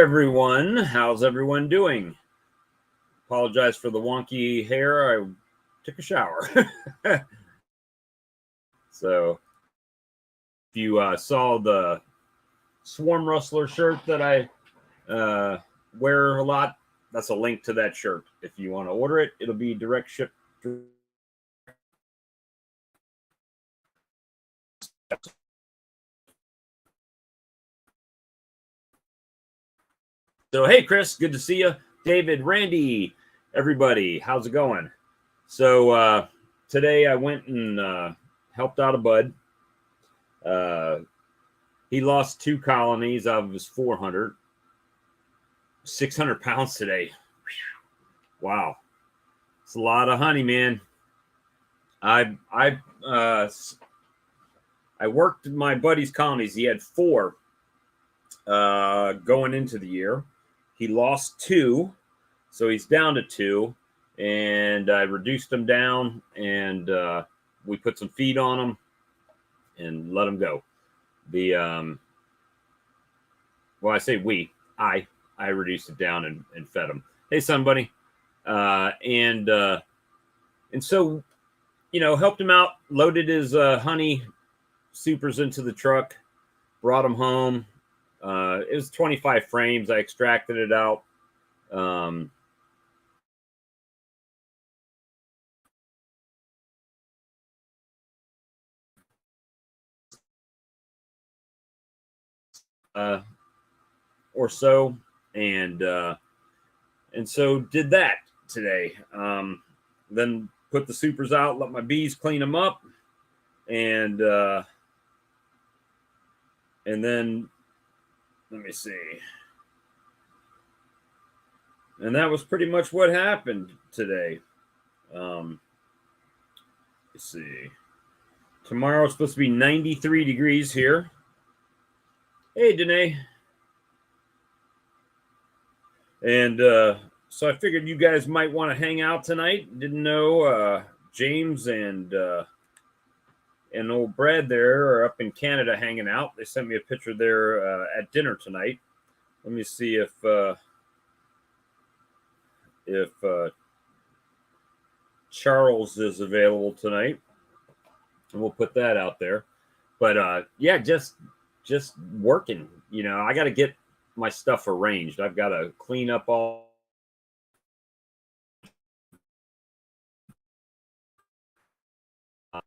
everyone. How's everyone doing? Apologize for the wonky hair. I took a shower. So if you saw the Swarm Rustler shirt that I wear a lot, that's a link to that shirt. If you want to order it, it'll be direct ship. So, hey, Chris, good to see you. David, Randy, everybody, how's it going? So today I went and helped out a bud. He lost 2 colonies out of his 400. 600 pounds today. Wow. It's a lot of honey, man. I worked my buddy's colonies. He had 4 going into the year. He lost 2, so he's down to 2, and I reduced them down, and we put some feed on them and let them go. Well, I say I reduced it down and fed them. Hey, son, buddy. And so, helped him out, loaded his honey supers into the truck, brought them home. It was 25 frames. I extracted it out. Or so, and so did that today. Then put the supers out, let my bees clean them up, and then let me see. And that was pretty much what happened today. Let's see. Tomorrow it's supposed to be 93 degrees here. Hey, Danae. And so I figured you guys might want to hang out tonight. Didn't know James and old Brad there are up in Canada hanging out. They sent me a picture there at dinner tonight. Let me see if Charles is available tonight, and we'll put that out there. But yeah, just working. I got to get my stuff arranged. I've got to clean up all. I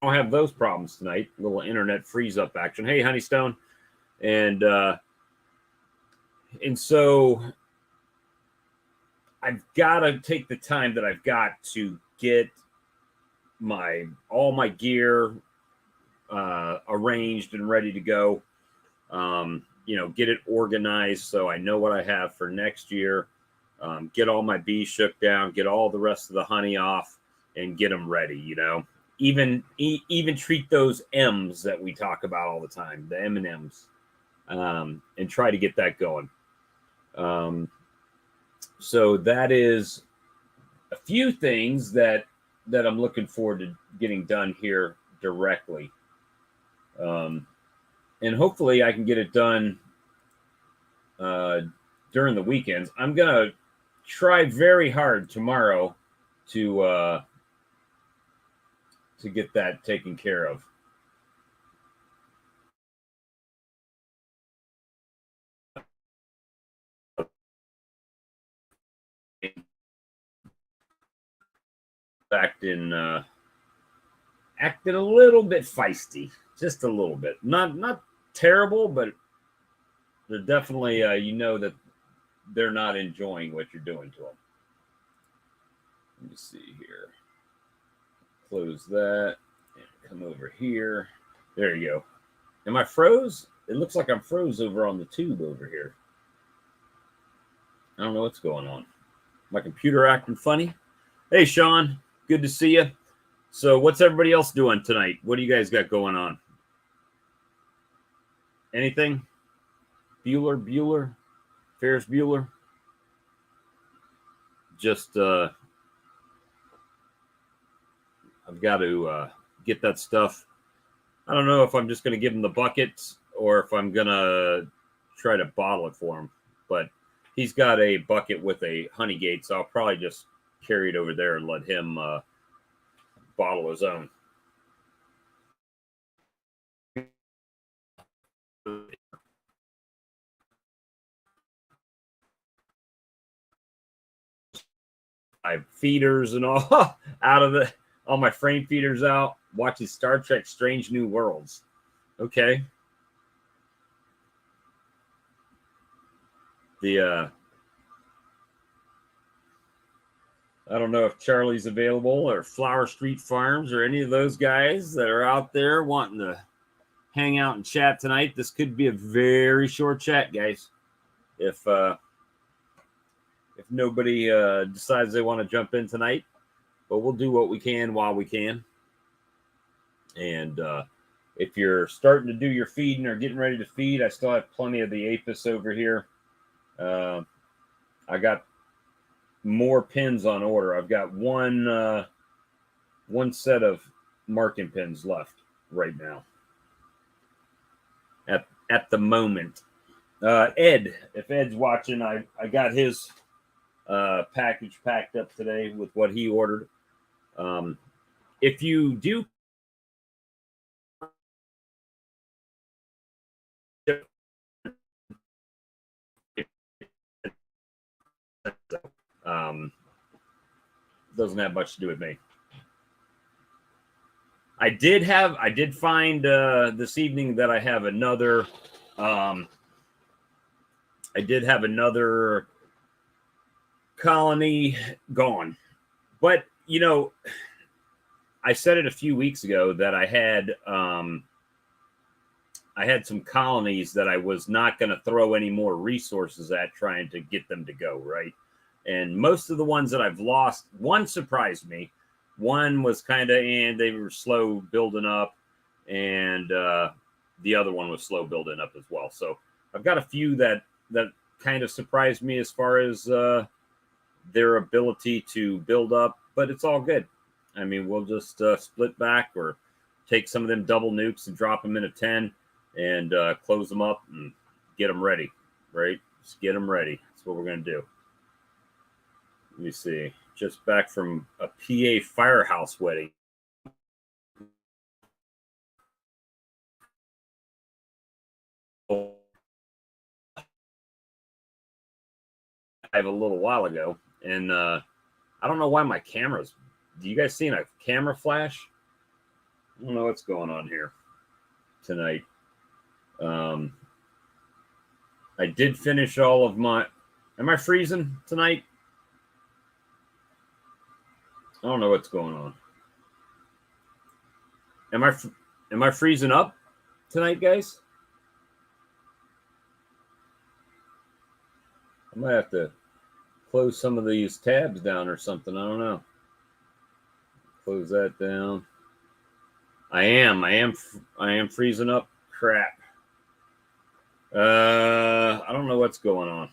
don't have those problems tonight. Little internet freeze up action. Hey, Honeystone, and so I've got to take the time that I've got to get all my gear arranged and ready to go. Get it organized so I know what I have for next year. Get all my bees shook down, get all the rest of the honey off, and get them ready. Even treat those M's that we talk about all the time, the M&Ms, and try to get that going. So that is a few things that I'm looking forward to getting done here directly. And hopefully I can get it done during the weekends. I'm going to try very hard tomorrow to get that taken care of. Acting a little bit feisty, just a little bit. Not terrible, but they're definitely that they're not enjoying what you're doing to them. Let me see here. Close that and come over here. There you go. Am I froze? It looks like I'm froze over on the tube over here. I don't know what's going on. My computer acting funny. Hey, Sean. Good to see you. So what's everybody else doing tonight? What do you guys got going on? Anything? Bueller? Ferris Bueller? Just, I've got to get that stuff. I don't know if I'm just going to give them the buckets or if I'm gonna try to bottle it for him. But he's got a bucket with a honey gate, so I'll probably just carry it over there and let him bottle his own. I have feeders and all out of the all my frame feeders out, watching Star Trek Strange New Worlds. Okay. The I don't know if Charlie's available or Flower Street Farms or any of those guys that are out there wanting to hang out and chat tonight. This could be a very short chat, guys. If nobody decides they want to jump in tonight, but we'll do what we can while we can. And if you're starting to do your feeding or getting ready to feed, I still have plenty of the Apis over here. I got more pins on order. I've got one set of marking pins left right now. At the moment, Ed, if Ed's watching, I got his package packed up today with what he ordered. If you do doesn't have much to do with me. I did find this evening that I have another colony gone. But you know, I said it a few weeks ago that I had some colonies that I was not going to throw any more resources at trying to get them to go, right? And most of the ones that I've lost, one surprised me. One was kind of, and they were slow building up, and the other one was slow building up as well. So I've got a few that kind of surprised me as far as their ability to build up, but it's all good. I mean, we'll just split back or take some of them double nukes and drop them in a 10 and close them up and get them ready, right? Just get them ready. That's what we're going to do. Let me see. Just back from a PA firehouse wedding. I have a little while ago, and I don't know why my camera's. Do you guys see a camera flash? I don't know what's going on here tonight. I did finish all of my. Am I freezing tonight? I don't know what's going on. Am I freezing up tonight, guys? I might have to close some of these tabs down or something. I don't know. Close that down. I am freezing up. Crap. I don't know what's going on.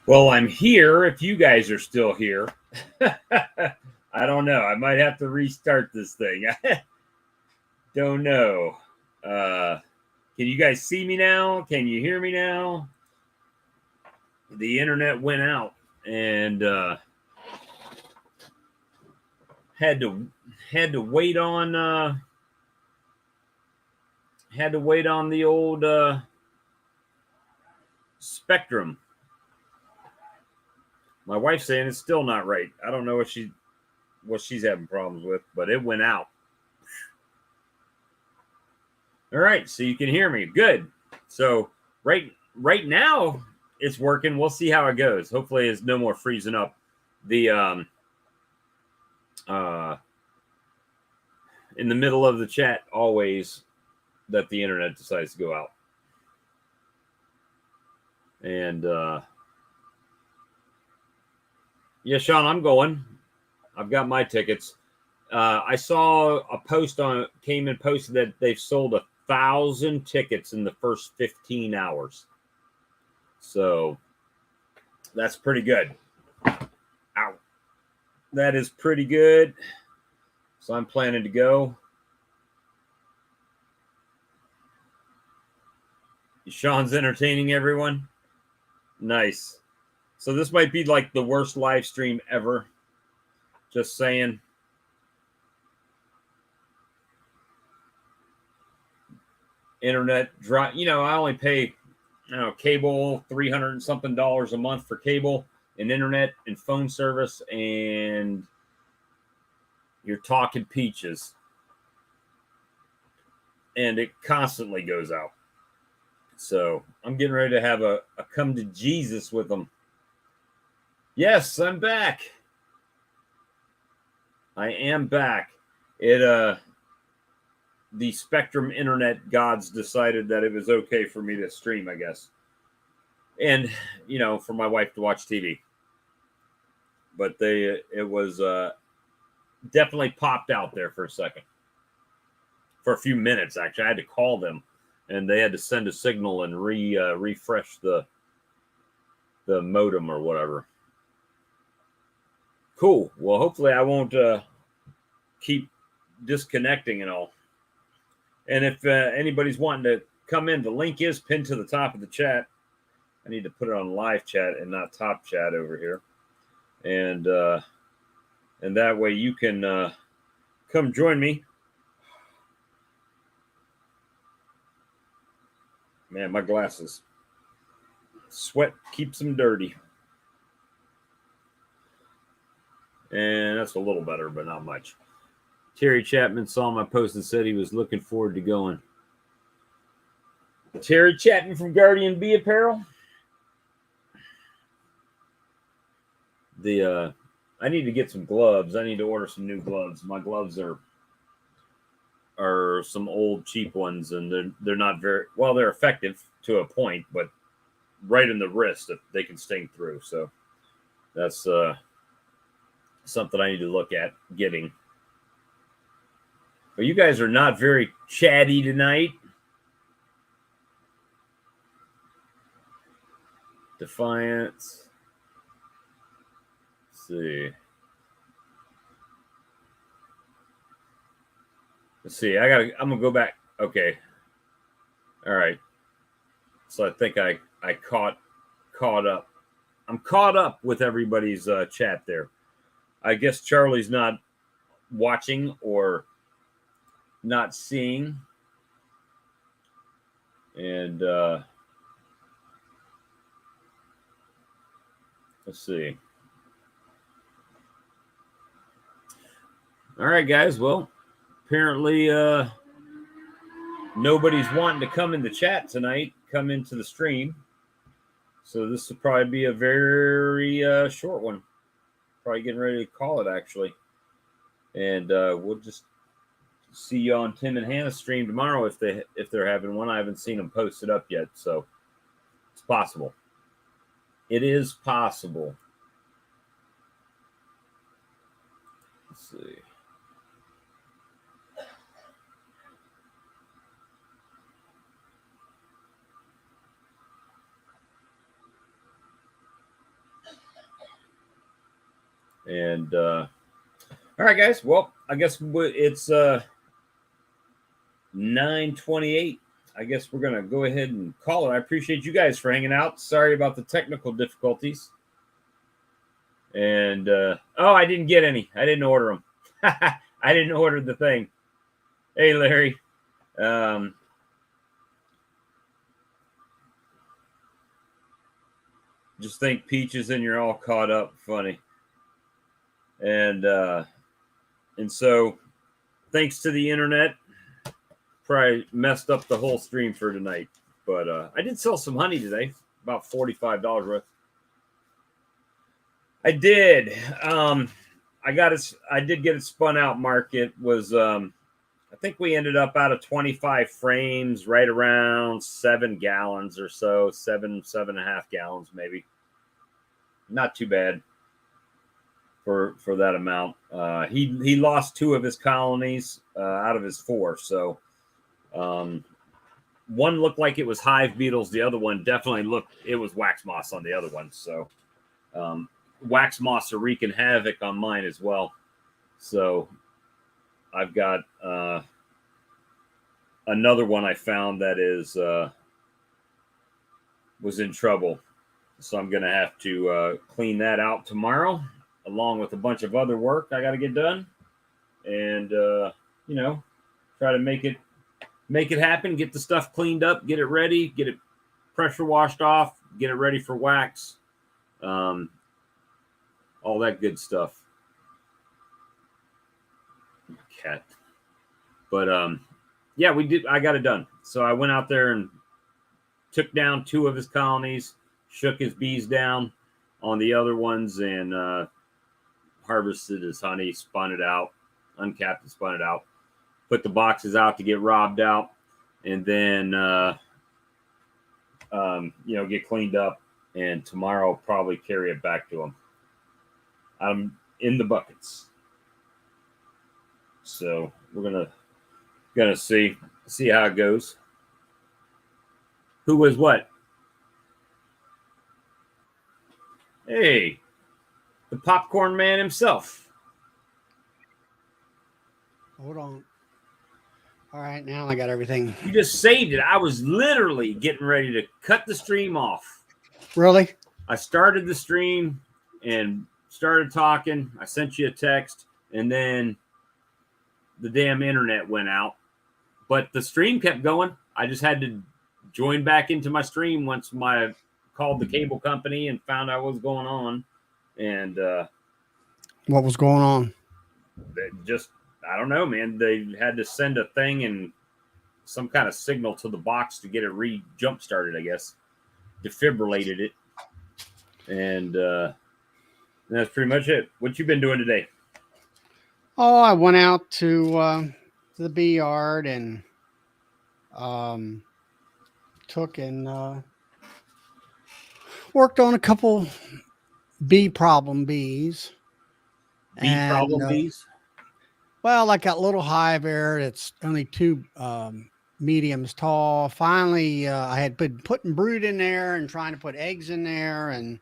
Well, I'm here if you guys are still here. I don't know. I might have to restart this thing. Don't know. Can you guys see me now? Can you hear me now? The internet went out and had to wait on the old Spectrum. My wife's saying it's still not right. I don't know what she's having problems with, but it went out. All right, so you can hear me. Good. So right now it's working. We'll see how it goes. Hopefully, it's no more freezing up. The in the middle of the chat always that the internet decides to go out. And yeah, Sean, I'm going. I've got my tickets. I saw a post came and posted that they've sold 1,000 tickets in the first 15 hours. So that's pretty good. Ow. That is pretty good. So I'm planning to go. Sean's entertaining everyone. Nice. So this might be like the worst live stream ever. Just saying. Internet drop. You know, I only pay, cable, $300 and something a month for cable and internet and phone service, and you're talking peaches. And it constantly goes out. So I'm getting ready to have a come to Jesus with them. Yes, I'm back. I am back. The Spectrum internet gods decided that it was okay for me to stream, I guess. And, for my wife to watch TV. But it was definitely popped out there for a second. For a few minutes, actually. I had to call them, and they had to send a signal and refresh the modem or whatever. Cool. Well, hopefully I won't keep disconnecting and all. And if anybody's wanting to come in, the link is pinned to the top of the chat. I need to put it on live chat and not top chat over here. And that way you can come join me. Man, my glasses. Sweat keeps them dirty. And that's a little better, but not much. Terry Chapman saw my post and said he was looking forward to going. Terry Chapman from Guardian Bee Apparel. I need to get some gloves. I need to order some new gloves. My gloves are some old cheap ones, and they're not very well. They're effective to a point, but right in the wrist, they can sting through. So that's something I need to look at getting. But you guys are not very chatty tonight. Defiance. Let's see. I'm gonna go back. Okay. All right. So I think I caught up. I'm caught up with everybody's chat there. I guess Charlie's not watching or not seeing. And let's see. All right, guys. Well, apparently nobody's wanting to come in the chat tonight, come into the stream. So this will probably be a very short one. Probably getting ready to call it, actually. And we'll just see you on Tim and Hannah's stream tomorrow if they're having one. I haven't seen them posted up yet, so it's possible. It is possible. Let's see. And all right, guys. Well, I guess it's 9:28. I guess we're gonna go ahead and call it. I appreciate you guys for hanging out. Sorry about the technical difficulties. And oh, I didn't get any. I didn't order them. I didn't order the thing. Hey, Larry. Just think peaches and you're all caught up. Funny. And so thanks to the internet, probably messed up the whole stream for tonight. But I did sell some honey today, about $45 worth. I did. I got it. I did get it spun out. Market was. I think we ended up out of 25 frames, right around 7 gallons or so, 7.5 gallons, maybe. Not too bad for that amount. He lost 2 of his colonies out of his 4. So one looked like it was hive beetles. The other one definitely looked, it was wax moths on the other one. So wax moths are wreaking havoc on mine as well. So I've got another one I found that is was in trouble. So I'm going to have to clean that out tomorrow, along with a bunch of other work I got to get done. And, try to make it happen, get the stuff cleaned up, get it ready, get it pressure washed off, get it ready for wax. All that good stuff. Cat. But yeah, we did. I got it done. So I went out there and took down 2 of his colonies, shook his bees down on the other ones, and harvested his honey, spun it out, uncapped and spun it out, put the boxes out to get robbed out, and then get cleaned up. And tomorrow I'll probably carry it back to him. I'm in the buckets. So we're gonna see how it goes. Who was what? Hey, the popcorn man himself. Hold on. All right, now I got everything. You just saved it. I was literally getting ready to cut the stream off. Really? I started the stream and started talking. I sent you a text, and then the damn internet went out. But the stream kept going. I just had to join back into my stream once I called the cable company and found out what was going on. And what was going on? Just, I don't know, man. They had to send a thing and some kind of signal to the box to get it jump started, I guess. Defibrillated it. And that's pretty much it. What you been doing today? Oh, I went out to the bee yard and took and worked on a couple bee problem bees. Problem bees? Well, like that little hive there, it's only 2 mediums tall. Finally, I had been putting brood in there and trying to put eggs in there. And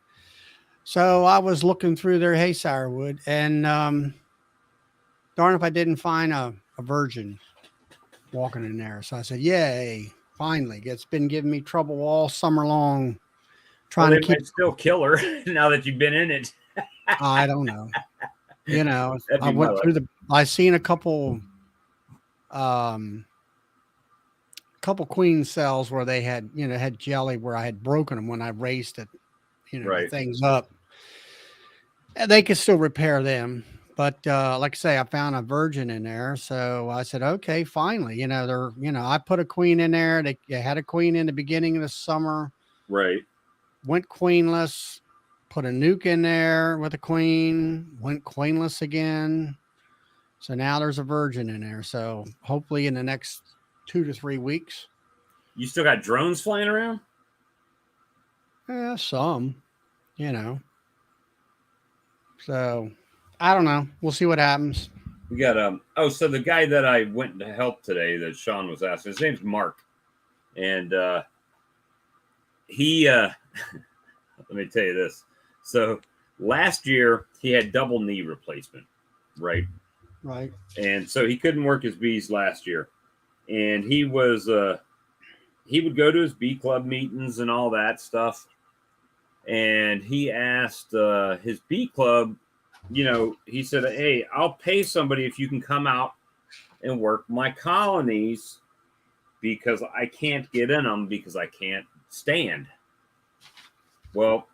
so I was looking through their hay sourwood, and darn if I didn't find a virgin walking in there. So I said, yay, finally. It's been giving me trouble all summer long. Trying to might still kill her now that you've been in it. I don't know. I went through I seen a couple queen cells where they had, had jelly where I had broken them when I raised it, right. things up. And they could still repair them. But like I say, I found a virgin in there. So I said, okay, finally, I put a queen in there. They had a queen in the beginning of the summer. Right. Went queenless, put a nuke in there with a queen, went queenless again. So now there's a virgin in there. So hopefully in the next 2 to 3 weeks. You still got drones flying around? Yeah, some, So I don't know. We'll see what happens. We got so the guy that I went to help today that Sean was asking, his name's Mark. And he let me tell you this. So Last year he had double knee replacement, right? Right. And so he couldn't work his bees last year. And he would go to his bee club meetings and all that stuff. And he asked his bee club, he said, "Hey, I'll pay somebody if you can come out and work my colonies because I can't get in them because I can't stand." Well,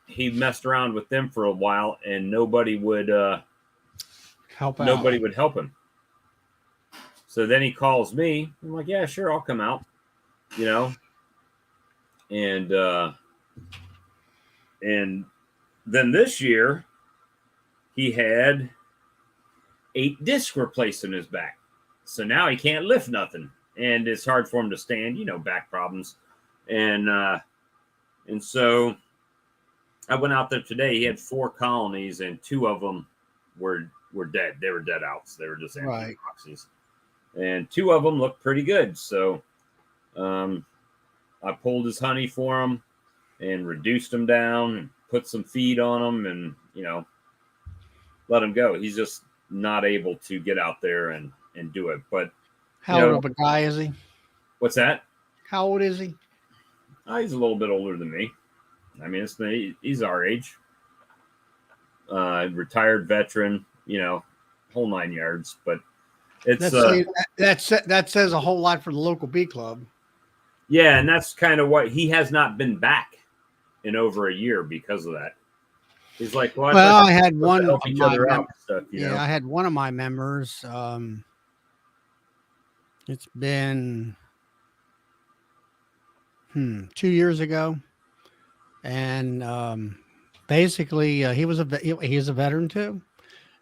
he messed around with them for a while, and nobody would help him. So then he calls me. I'm like, "Yeah, sure, I'll come out." And then this year he had 8 discs replaced in his back, so now he can't lift nothing, and it's hard for him to stand. Back problems, and so I went out there today. He had 4 colonies, and 2 of them were dead. They were dead outs. They were just empty boxes, and 2 of them looked pretty good. So I pulled his honey for him and reduced him down and put some feed on him, and let him go. He's just not able to get out there and do it. But how old of a guy is he? What's that? How old is he? He's a little bit older than me. I mean, he's our age. Retired veteran, whole 9 yards. But it's that says a whole lot for the local bee club. Yeah, and that's kind of what he has not been back in over a year because of that. He's like, well, I had one help each other out stuff, I had one of my members. It's been 2 years ago, and basically he's a veteran too,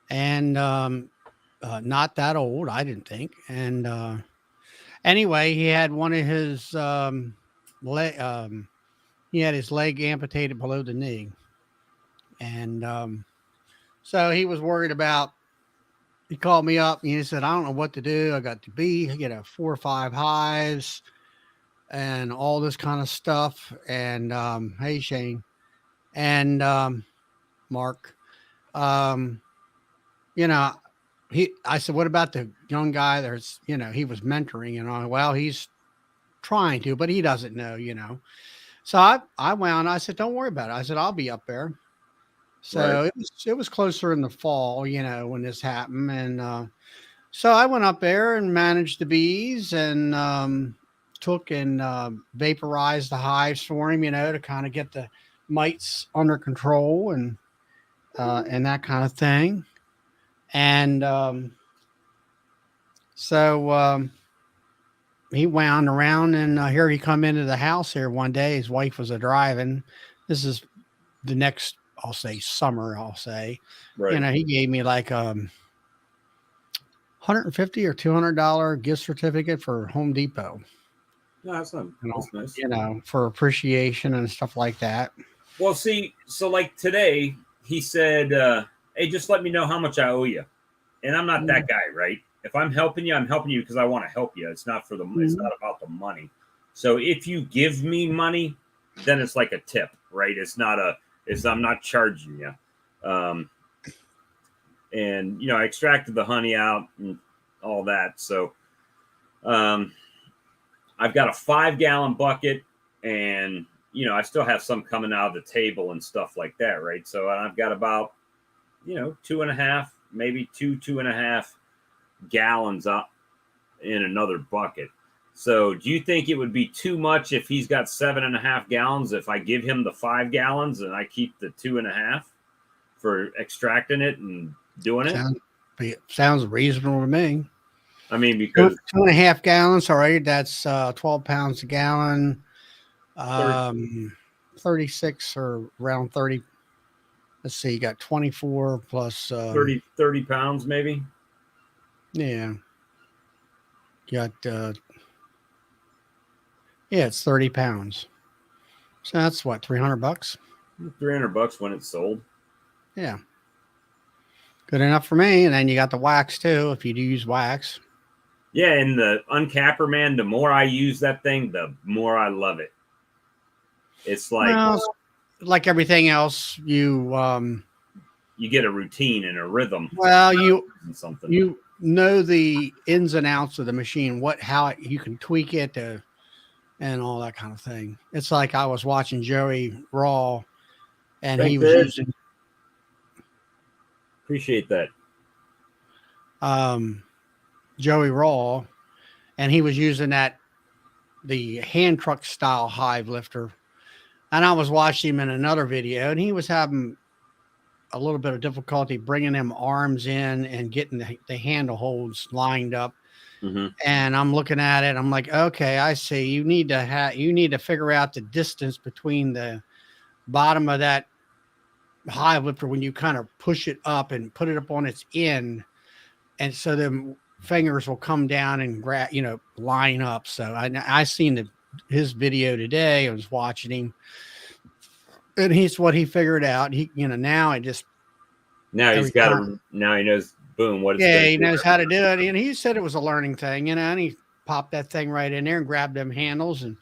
and not that old, I didn't think. And anyway, he had one of his he had his leg amputated below the knee, and so he was worried about. He called me up and he said, "I don't know what to do. I got the bee, 4 or 5 hives and all this kind of stuff." And hey, Shane and Mark, I said, "What about the young guy that's, he was mentoring?" Well, he's trying to, but he doesn't know. So I went on. I said, "Don't worry about it." I said, "I'll be up there." So it was closer in the fall, when this happened. And so I went up there and managed the bees and took and vaporized the hives for him, to kind of get the mites under control and that kind of thing. And so he wound around, and here he come into the house here one day. His wife was a driving. This is the next, I'll say, summer. Right. He gave me like $150 or $200 gift certificate for Home Depot. No, that's nice. For appreciation and stuff like that. Well, see, so like today, he said, "Hey, just let me know how much I owe you." And I'm not that guy, right? If I'm helping you because I want to help you. It's not it's not about the money. So if you give me money, then it's like a tip, right? I'm not charging you. And I extracted the honey out and all that. So I've got a 5-gallon bucket, and I still have some coming out of the table and stuff like that, right? So I've got about 2.5, maybe 2.5 gallons up in another bucket. So do you think it would be too much if he's got 7.5 gallons if I give him the 5 gallons and I keep the 2.5 for extracting it and doing it? Sounds reasonable to me. I mean, because 2.5 gallons, all right, that's 12 pounds a gallon. 36 or around 30. Let's see, you got 24 plus 30 pounds, maybe. Yeah. Got it's 30 pounds. So that's what, $300? $300 when it's sold. Yeah. Good enough for me. And then you got the wax too, if you do use wax. Yeah, and the uncapper, man, the more I use that thing, the more I love it. It's like like everything else, you get a routine and a rhythm well, and something. you know the ins and outs of the machine, how you can tweak it and all that kind of thing. It's like I was watching Joey Raw, and he Thanks, was Ed. using Appreciate that. Joey Raw, and he was using the hand truck style hive lifter. And I was watching him in another video, and he was having a little bit of difficulty bringing them arms in and getting the handle holds lined up. Mm-hmm. And I'm looking at it. I'm like, okay, I see. You need to figure out the distance between the bottom of that hive lifter when you kind of push it up and put it up on its end, and so the fingers will come down and grab, line up. So I seen his video today. I was watching him, and he's what he figured out. He, now it just now he's got to. Now he knows. Boom! What? Yeah, he knows how to do it, and he said it was a learning thing, and he popped that thing right in there and grabbed them handles, and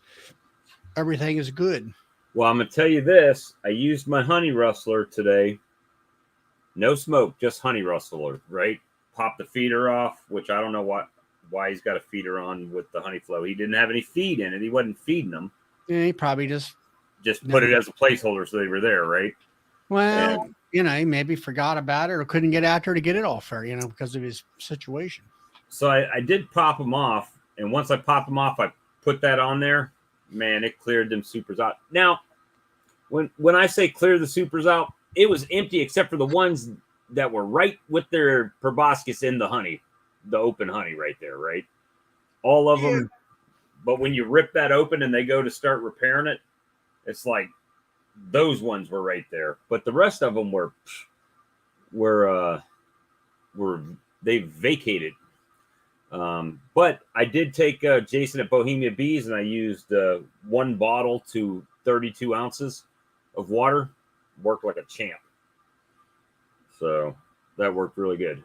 everything is good. Well, I'm gonna tell you this. I used my honey rustler today. No smoke, just honey rustler. Right? Pop the feeder off, which I don't know why he's got a feeder on with the honey flow. He didn't have any feed in it. He wasn't feeding them. Yeah, he probably just put it as a placeholder so they were there, right? Well, he maybe forgot about it or couldn't get out there to get it off there, because of his situation. So I did pop them off, and once I popped them off, I put that on there. Man, it cleared them supers out. Now, when I say clear the supers out, it was empty except for the ones that were right with their proboscis in the honey, the open honey right there, right? All of them. But when you rip that open and they go to start repairing it, it's like those ones were right there. But the rest of them were they vacated. But I did take Jason at Bohemia Bees, and I used 1 bottle to 32 ounces of water. Worked like a champ. So that worked really good.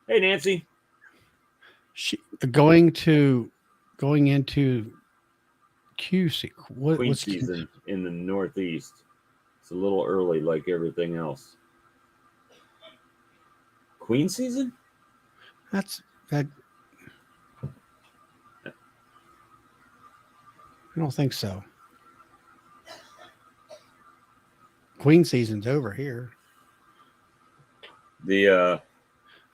Hey, Nancy. Going into QC. Queen season in the Northeast. It's a little early, like everything else. Queen season? That's that. I don't think so. Queen season's over here.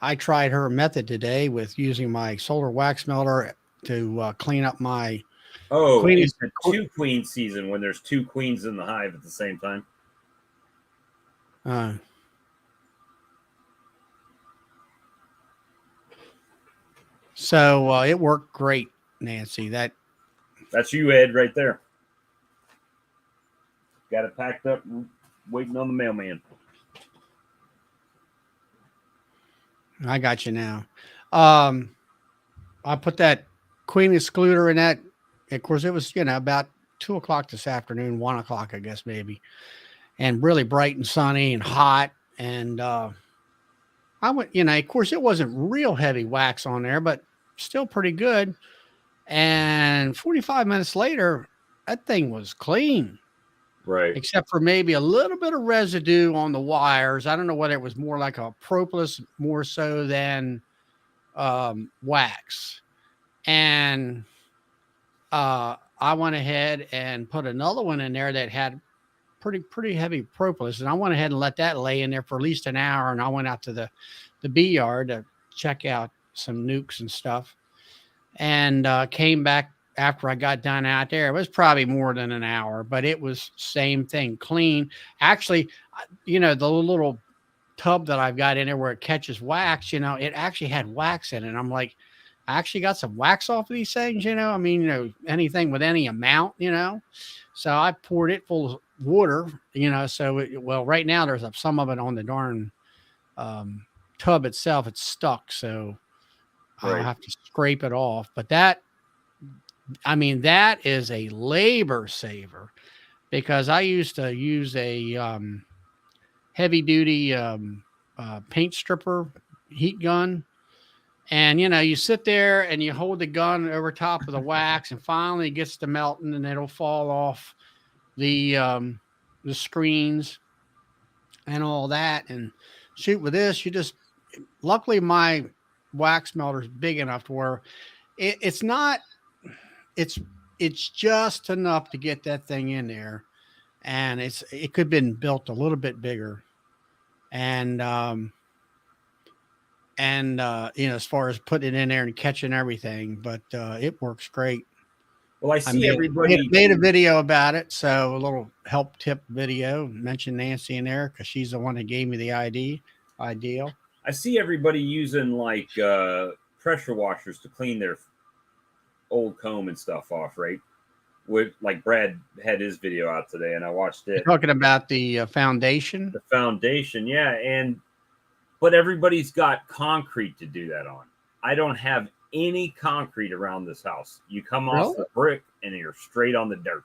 I tried her method today with using my solar wax melter to clean up my. Oh, it's a 2 queen season when there's 2 queens in the hive at the same time. So it worked great, Nancy. That's you, Ed, right there. Got it packed up and waiting on the mailman. I got you now. I put that queen excluder in that. Of course, it was, about 2:00 this afternoon, 1:00, I guess, maybe. And really bright and sunny and hot. And I went, of course, it wasn't real heavy wax on there, but still pretty good. And 45 minutes later, that thing was clean. Right. Except for maybe a little bit of residue on the wires. I don't know whether it was more like a propolis more so than wax. And I went ahead and put another one in there that had pretty heavy propolis. And I went ahead and let that lay in there for at least an hour. And I went out to the bee yard to check out some nukes and stuff. And came back after I got done out there. It was probably more than an hour, but it was same thing, clean. Actually, the little tub that I've got in there where it catches wax, it actually had wax in it. I'm like, I actually got some wax off of these things, I mean, anything with any amount, So I poured it full of water, so right now there's some of it on the darn tub itself. It's stuck, so I'll have to scrape it off. But that is a labor saver, because I used to use a heavy duty paint stripper heat gun. And, you sit there and you hold the gun over top of the wax, and finally it gets to melting and it'll fall off the the screens and all that. And shoot, with this, you just luckily my wax melter is big enough to where it's not it's it's just enough to get that thing in there, and it could have been built a little bit bigger, and as far as putting it in there and catching everything, but it works great. Well, I I see everybody made a video about it, so a little help tip video. Mention Nancy in there because she's the one that gave me the ideal. I see everybody using like pressure washers to clean their old comb and stuff off, right? With like Brad had his video out today, and I watched it. You're talking about the foundation. The foundation, yeah, but everybody's got concrete to do that on. I don't have any concrete around this house. You come off the brick and you're straight on the dirt.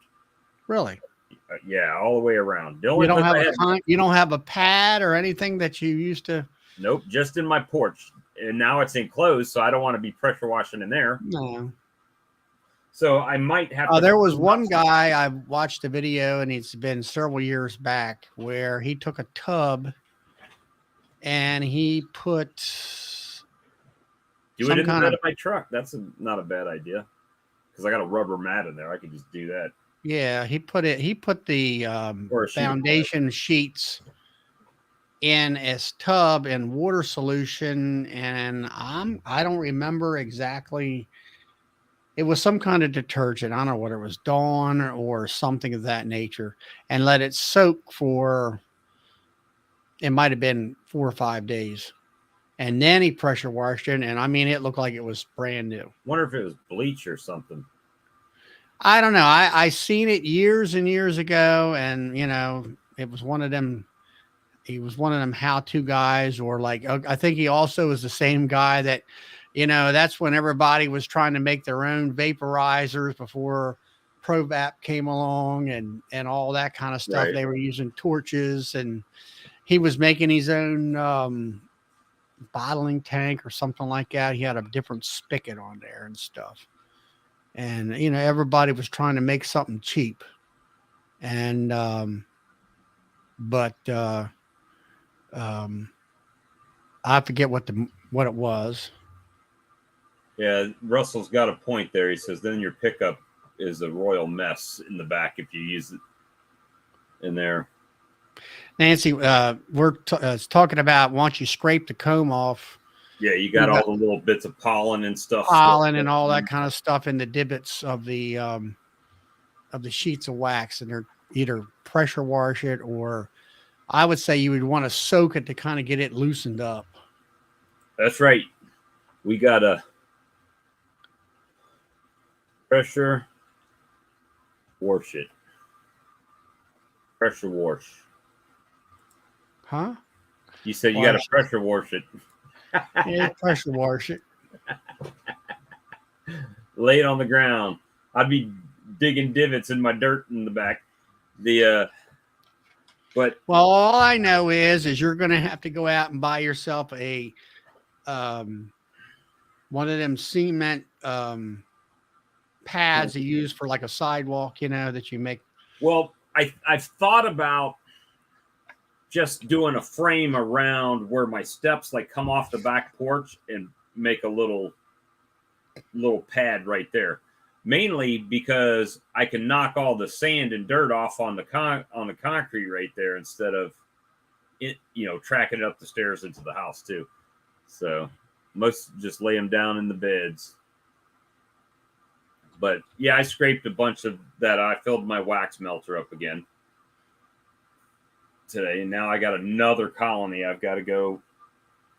Really? Yeah, all the way around. You don't have a pad or anything that you used to. Nope, just in my porch, and now it's enclosed, so I don't want to be pressure washing in there. No. So I might have. There was one guy I watched a video, and it's been several years back, where he took a tub and he put. Do it in the bed of my truck. That's not a bad idea, because I got a rubber mat in there. I could just do that. Yeah, he put the foundation sheets in a tub and water solution, and I don't remember exactly. It was some kind of detergent. I don't know whether it was Dawn or something of that nature, and let it soak for. It might have been 4 or 5 days. And then he pressure washed it, and I mean, it looked like it was brand new. Wonder if it was bleach or something. I don't know. I seen it years and years ago, and it was one of them. He was one of them how-to guys, or like I think he also is the same guy that, that's when everybody was trying to make their own vaporizers before ProVap came along and all that kind of stuff. Right. They were using torches, and he was making his own. Bottling tank or something like that. He had a different spigot on there and stuff. And, everybody was trying to make something cheap. And, I forget what it was. Yeah. Russell's got a point there. He says, then your pickup is a royal mess in the back if you use it in there. Nancy, we're talking about once you scrape the comb off. Yeah, you got all the little bits of pollen and stuff. Pollen and all that kind of stuff in the divots of the sheets of wax, and they're either pressure wash it, or I would say you would want to soak it to kind of get it loosened up. That's right. We got a pressure wash it. Pressure wash. Huh? You said you got to pressure wash it. Yeah, pressure wash it. Lay it on the ground. I'd be digging divots in my dirt in the back. But all I know is you're going to have to go out and buy yourself a one of them cement pads you use for like a sidewalk, that you make. Well, I've thought about just doing a frame around where my steps like come off the back porch and make a little pad right there. Mainly because I can knock all the sand and dirt off on the concrete right there instead of it, tracking it up the stairs into the house too. So most just lay them down in the beds. But yeah, I scraped a bunch of that. I filled my wax melter up again today, and now I got another colony I've got to go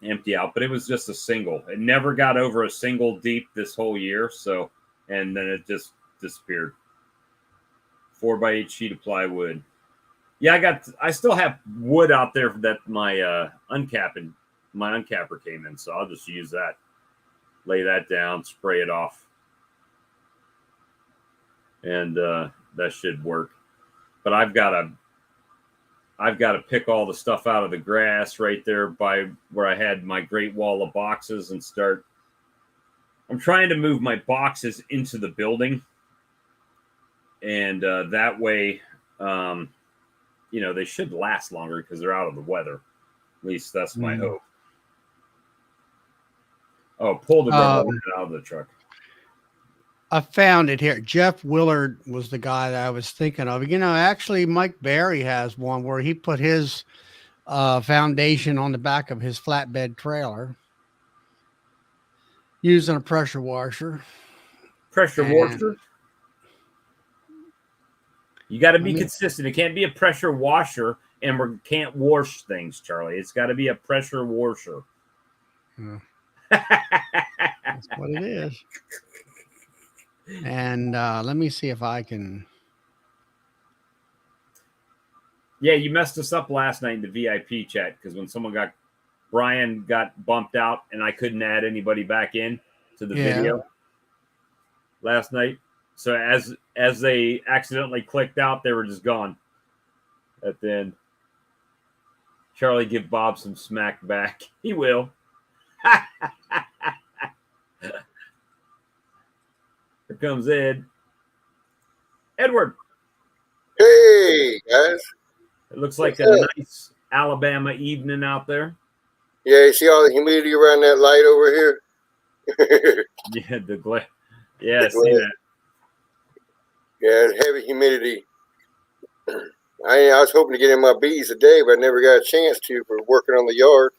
empty out, but it was just a single. It never got over a single deep this whole year, so, and then it just disappeared. 4x8 sheet of plywood. Yeah, I still have wood out there that my uncapper came in, so I'll just use that. Lay that down, spray it off, and that should work. But I've got to pick all the stuff out of the grass right there by where I had my great wall of boxes and start. I'm trying to move my boxes into the building. And that way, they should last longer because they're out of the weather. At least that's my hope. Oh, pull the rubber out of the truck. I found it here. Jeff Willard was the guy that I was thinking of. Actually, Mike Berry has one where he put his foundation on the back of his flatbed trailer using a pressure washer. Pressure washer? You got to be consistent. It can't be a pressure washer, and we can't wash things, Charlie. It's got to be a pressure washer. That's what it is. And let me see if I can. Yeah, you messed us up last night in the VIP chat because when Brian got bumped out and I couldn't add anybody back in to the video last night. So as they accidentally clicked out, they were just gone at the end. Charlie, give Bob some smack back. He will. Here comes Ed. Edward. Hey, guys. It looks like a nice Alabama evening out there. Yeah, you see all the humidity around that light over here? Yeah, the glare. Yeah, I see that. Yeah, it's heavy humidity. I was hoping to get in my bees today, but I never got a chance to for working on the yard.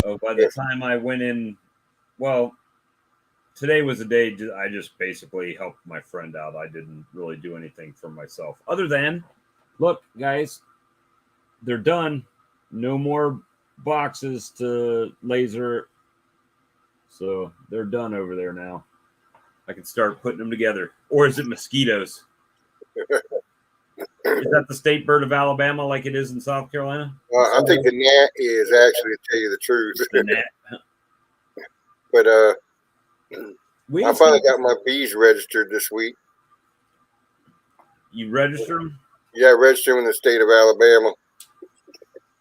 Oh, by the time I went in, well, today was a day I just basically helped my friend out. I didn't really do anything for myself other than, look, guys, they're done. No more boxes to laser. So they're done over there now. I can start putting them together. Or is it mosquitoes? Is that the state bird of Alabama like it is in South Carolina? I think the gnat is, actually, to tell you the truth. The gnat. But I finally got my bees registered this week. You register them? Yeah, I registered them in the state of Alabama.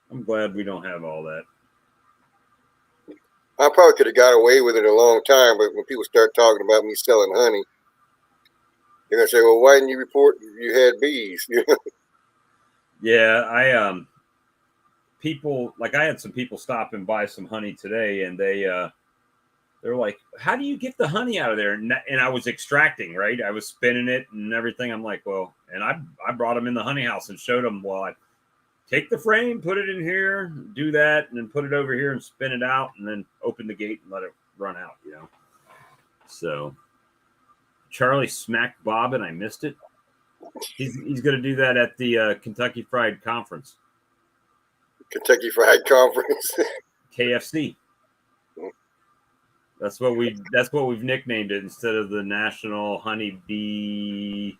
I'm glad we don't have all that. I probably could have got away with it a long time, but when people start talking about me selling honey, they're gonna say, "Well, why didn't you report you had bees?" Yeah, I had some people stop and buy some honey today, and they're like, "How do you get the honey out of there?" And I was extracting, right? I was spinning it and everything. I'm like, well, and I brought them in the honey house and showed them. Well, I take the frame, put it in here, do that, and then put it over here and spin it out, and then open the gate and let it run out. So Charlie smacked Bob, and I missed it. He's going to do that at the Kentucky Fried Conference. Kentucky Fried Conference. KFC. That's what we've nicknamed it instead of the National Honey Bee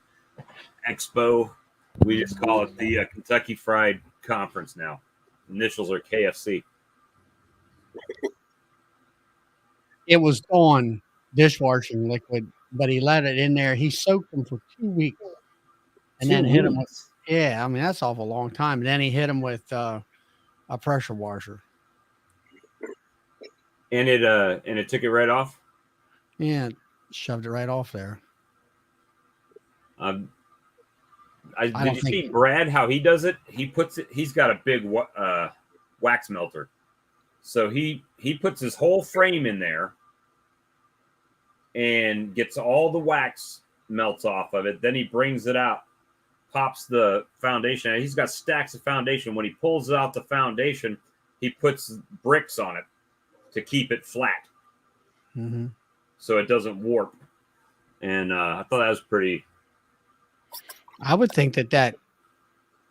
Expo. We just call it the Kentucky Fried Conference now. Initials are KFC. It was on dishwashing liquid, but he let it in there. He soaked them for 2 weeks, and then hit them with. Yeah, I mean that's awful long time. And then he hit them with a pressure washer. And it took it right off. Yeah, shoved it right off there. Did you see Brad how he does it? He puts it. He's got a big wax melter, so he puts his whole frame in there and gets all the wax melts off of it. Then he brings it out, pops the foundation. He's got stacks of foundation. When he pulls out the foundation, he puts bricks on it to keep it flat, so it doesn't warp. And I thought that was pretty. I would think that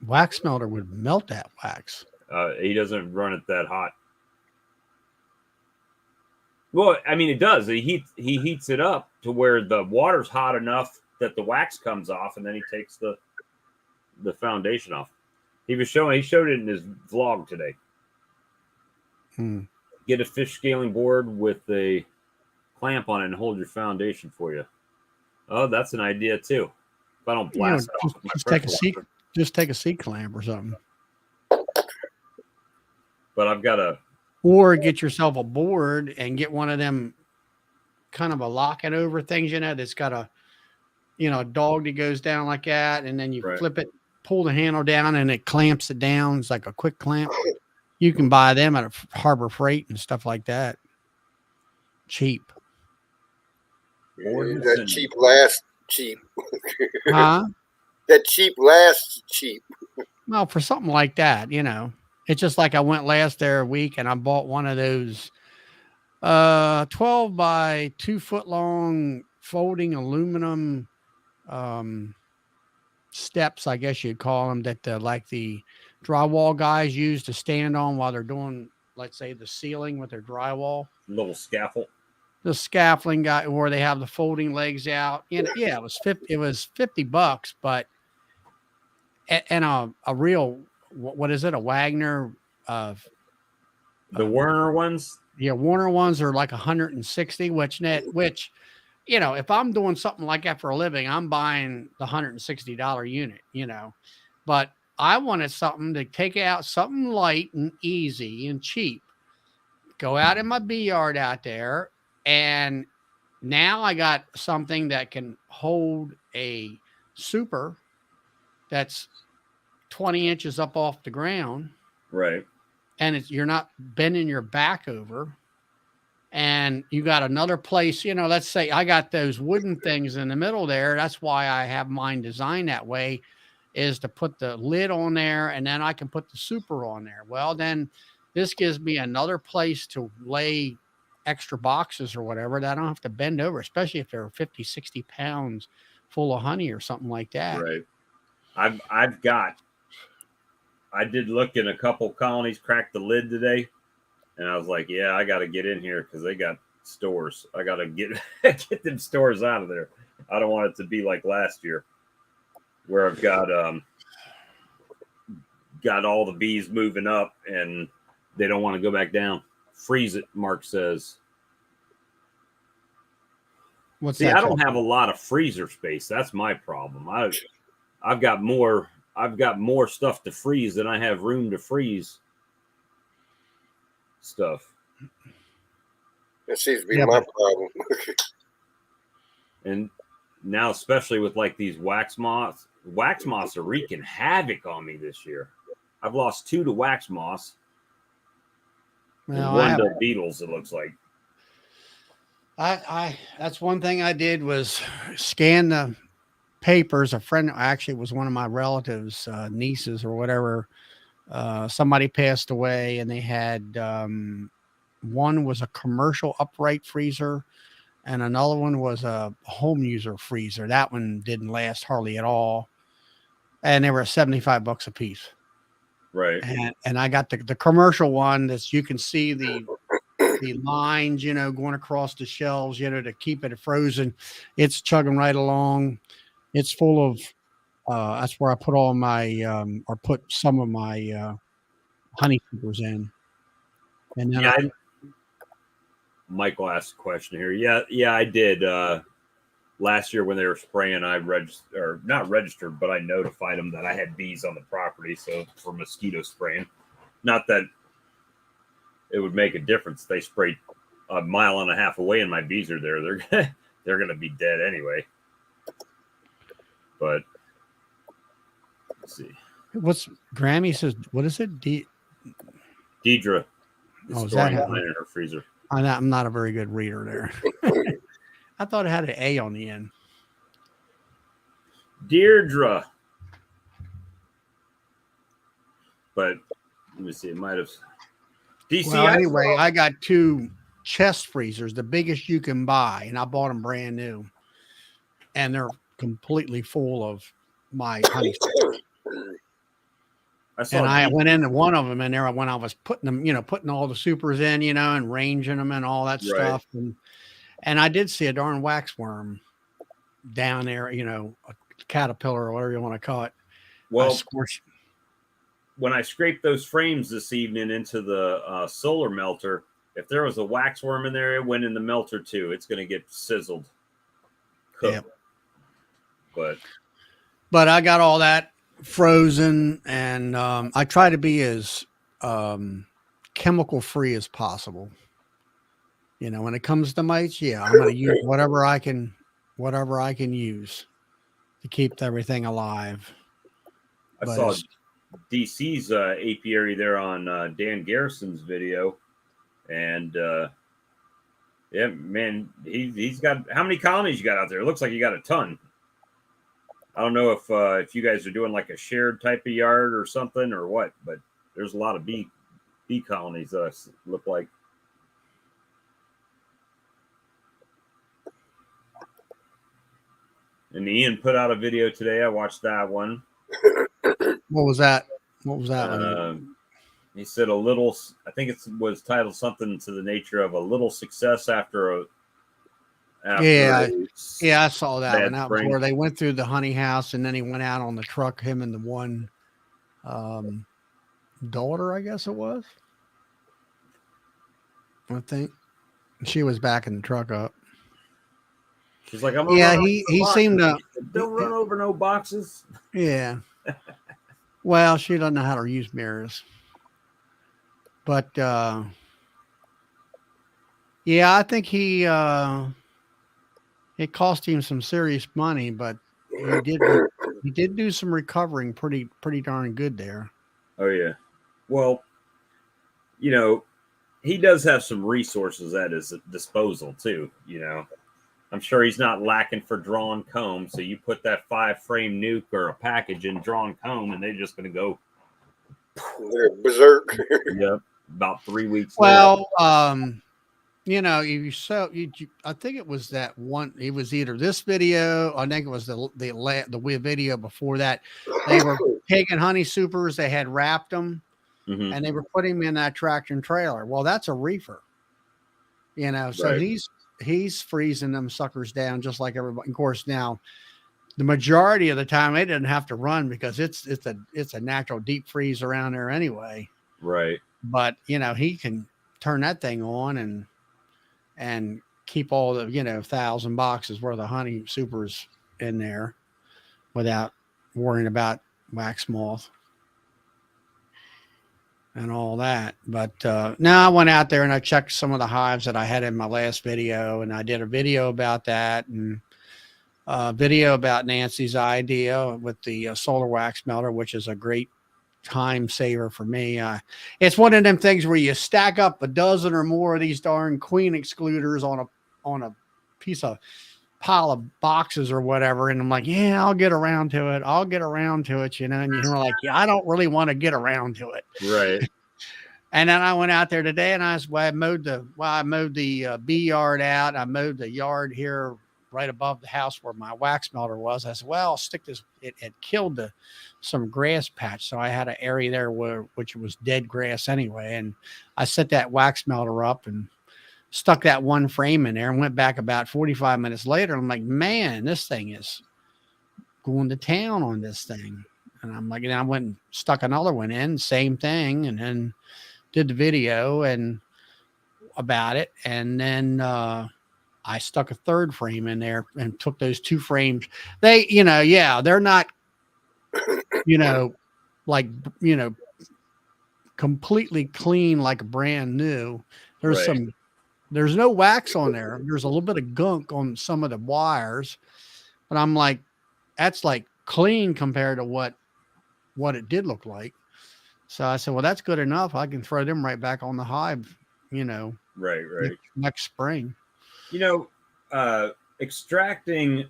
wax melter would melt that wax. He doesn't run it that hot. Well, I mean, it does. He heats it up to where the water's hot enough that the wax comes off, and then he takes the foundation off. He showed it in his vlog today. Get a fish scaling board with a clamp on it and hold your foundation for you. Oh, that's an idea too. If I don't blast it off, just take a C clamp or something. But I've got or get yourself a board and get one of them kind of a lock it over things, that's got a dog that goes down like that, and then you flip it pull the handle down and it clamps it down. It's like a quick clamp. You can buy them at Harbor Freight and stuff like that. Cheap. That cheap lasts cheap. Huh? That cheap lasts cheap. Well, for something like that, it's just like I went last there a week and I bought one of those 12 by 2 foot long folding aluminum steps, I guess you'd call them, that like the drywall guys use to stand on while they're doing, let's say, the ceiling with their drywall. Little scaffold. The scaffolding guy where they have the folding legs out. Yeah, it was $50, but and a real, what is it? A Wagner the Werner ones? Yeah, Warner ones are like 160, which if I'm doing something like that for a living, I'm buying the $160 unit, but I wanted something to take out, something light and easy and cheap. Go out in my bee yard out there. And now I got something that can hold a super that's 20 inches up off the ground. Right. And you're not bending your back over. And you got another place, let's say I got those wooden things in the middle there. That's why I have mine designed that way, is to put the lid on there and then I can put the super on there. Well, then this gives me another place to lay extra boxes or whatever that I don't have to bend over, especially if they're 50, 60 pounds full of honey or something like that. Right. I did look in a couple colonies, cracked the lid today, and I was like, yeah, I got to get in here because they got stores. I got to get them stores out of there. I don't want it to be like last year where I've got all the bees moving up and they don't want to go back down. Freeze it, Mark says. See, I don't have a lot of freezer space. That's my problem. I've got more stuff to freeze than I have room to freeze stuff. That seems to be my problem. And now, especially with like these wax moths are wreaking havoc on me this year. I've lost 2 to wax moths. Well, 1 to beetles, it looks like. I that's one thing I did was scan the papers. A friend, actually, was one of my relatives, nieces or whatever. Somebody passed away, and they had one was a commercial upright freezer, and another one was a home user freezer. That one didn't last hardly at all, and they were $75 a piece. Right. And I got the commercial one that you can see the lines, going across the shelves, to keep it frozen. It's chugging right along. It's full of, that's where I put all my, or put some of my honey keepers in. And then Michael asked a question here. Yeah, I did. Last year when they were spraying, I not registered, but I notified them that I had bees on the property. So for mosquito spraying, not that it would make a difference. They sprayed a mile and a half away and my bees are there. They're going to be dead anyway. But let's see. What's Grammy says? What is it? Deidre is that in her freezer. I'm not a very good reader there. I thought it had an A on the end. Deirdre. But let me see. It might have. DC. Well, anyway, I got 2 chest freezers, the biggest you can buy, and I bought them brand new. And they're completely full of my honey. I went into one of them, and there when I was putting them, putting all the supers in, and ranging them and all that stuff. And I did see a darn waxworm down there, a caterpillar or whatever you want to call it. Well, when I scraped those frames this evening into the solar melter, if there was a waxworm in there, it went in the melter too. It's going to get sizzled. Yeah. But I got all that frozen, and I try to be as chemical free as possible. When it comes to mites, I'm going to use whatever I can use to keep everything alive. I saw DC's apiary there on Dan Garrison's video, and yeah, man, he's got how many colonies you got out there? It looks like you got a ton. I don't know if you guys are doing like a shared type of yard or something or what, but there's a lot of bee colonies. Look like. And Ian put out a video today. I watched that one. What was that? What was that one? He said a little. I think it was titled something to the nature of a little success after yeah, I saw that one. That was spring. where they went through the honey house, and then he went out on the truck. Him and the one daughter, I guess it was. I think she was backing the truck up. He's like, I'm he seemed to don't run over no boxes. Yeah. Well, she doesn't know how to use mirrors. But yeah, I think it cost him some serious money, but he did do some recovering pretty darn good there. Oh yeah. Well, you know, he does have some resources at his disposal too, you know. I'm sure he's not lacking for drawn comb. So you put that 5-frame nuke or a package in drawn comb, and they're just going to go. They're berserk. Yep, about 3 weeks. Well, you know, I think it was that one. It was either this video. I think it was the video before that. They were taking honey supers. They had wrapped them, and they were putting them in that traction trailer. Well, that's a reefer. You know, so right. He's freezing them suckers down just like everybody. Of course, now the majority of the time they didn't have to run because it's a natural deep freeze around there anyway. Right. But you know, he can turn that thing on and keep all the 1,000 boxes worth of honey supers in there without worrying about wax moth and all that. But now I went out there and I checked some of the hives that I had in my last video, and I did a video about that, and a video about Nancy's idea with the solar wax melter, which is a great time saver for me. It's one of them things where you stack up a dozen or more of these darn queen excluders on a piece of pile of boxes or whatever, and I'm like, yeah, I'll get around to it, and you're like, yeah, I don't really want to get around to it, right? And then I went out there today, and I mowed the bee yard out. I mowed the yard here right above the house where my wax melter was. I said, well, I'll stick this. It had killed some grass patch, so I had an area there which was dead grass anyway, and I set that wax melter up and stuck that one frame in there and went back about 45 minutes later. I'm like, man, this thing is going to town on this thing. And I'm like, and I went and stuck another one in, same thing, and then did the video and about it. And then I stuck a third frame in there and took those 2 frames. They, they're not, completely clean like brand new. There's no wax on there. There's a little bit of gunk on some of the wires, but I'm like, that's like clean compared to what it did look like. So I said, well, that's good enough. I can throw them right back on the hive, right. Next spring. Extracting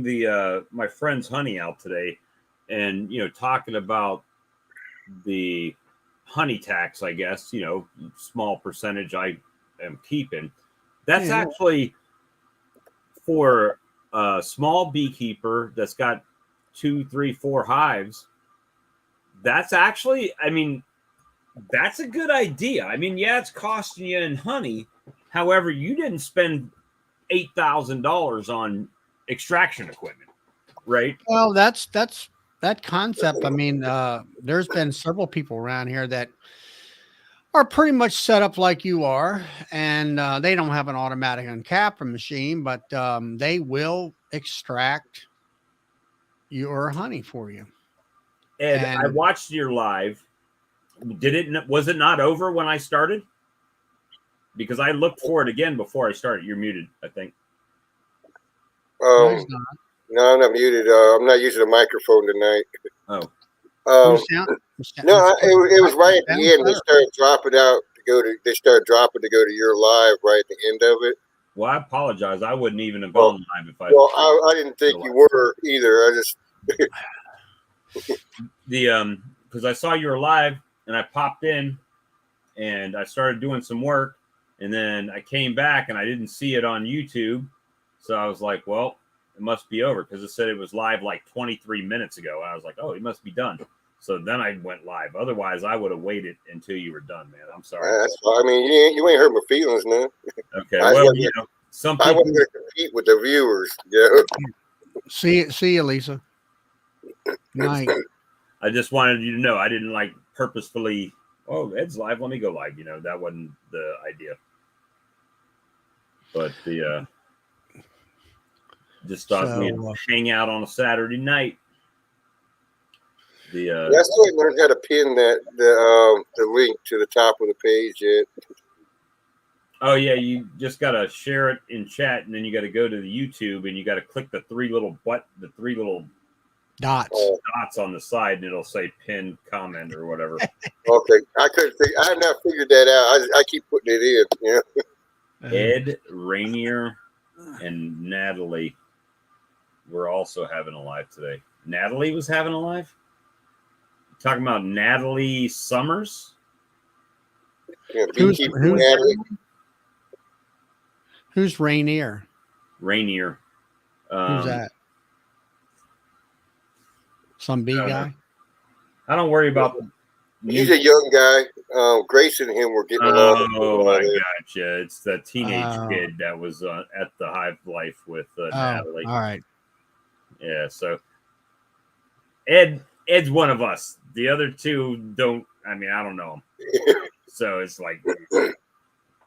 the my friend's honey out today, and talking about the honey tax, I guess, small percentage I am keeping. That's actually for a small beekeeper that's got 2, 3, 4 hives. That's actually, that's a good idea. Yeah, it's costing you in honey. However, you didn't spend $8,000 on extraction equipment, right? Well, that's that concept. There's been several people around here that are pretty much set up like you are, and they don't have an automatic uncapper machine, but they will extract your honey for you. And I watched your live. Was it not over when I started? Because I looked for it again before I started. You're muted, I think. No, he's not. No, I'm not muted. I'm not using a microphone tonight. Oh, No, it was right at the end. They Better. started dropping out to go to. They started dropping to go to your live right at the end of it. well, I apologize. I wouldn't even have Well, gone live if I. Well, I didn't think you were either. I just Because I saw you were live and I popped in and I started doing some work and then I came back and I didn't see it on YouTube, so I was like, well, it must be over because it said it was live like 23 minutes ago. And I was like, oh, it must be done. So then I went live. Otherwise, I would have waited until you were done, man. I'm sorry. I mean, you ain't hurt my feelings, man. Okay, well, some people. I wasn't going to compete with the viewers. Yeah. See you, Lisa. Night. I just wanted you to know I didn't like purposefully. Oh, Ed's live. Let me go live. That wasn't the idea. But just thought we'd hang out on a Saturday night. I still ain't learned how to pin the link to the top of the page yet. Oh yeah, you just gotta share it in chat, and then you got to go to the YouTube, and you got to click the three little dots on the side, and it'll say pin comment or whatever. Okay, I have not figured that out. I keep putting it in. Yeah. Ed, Rainier, and Natalie were also having a live today. Natalie was having a live. Talking about Natalie Summers. Yeah, Beekeper Natalie. Who's Rainier? Rainier. Who's that? Some bee guy? I don't worry about. He's a young guy. Grace and him were getting along. Oh, I gotcha. It's the teenage kid that was at the Hive Life with Natalie. All right. Yeah. So Ed's one of us. The other two don't. I mean, I don't know him. So it's like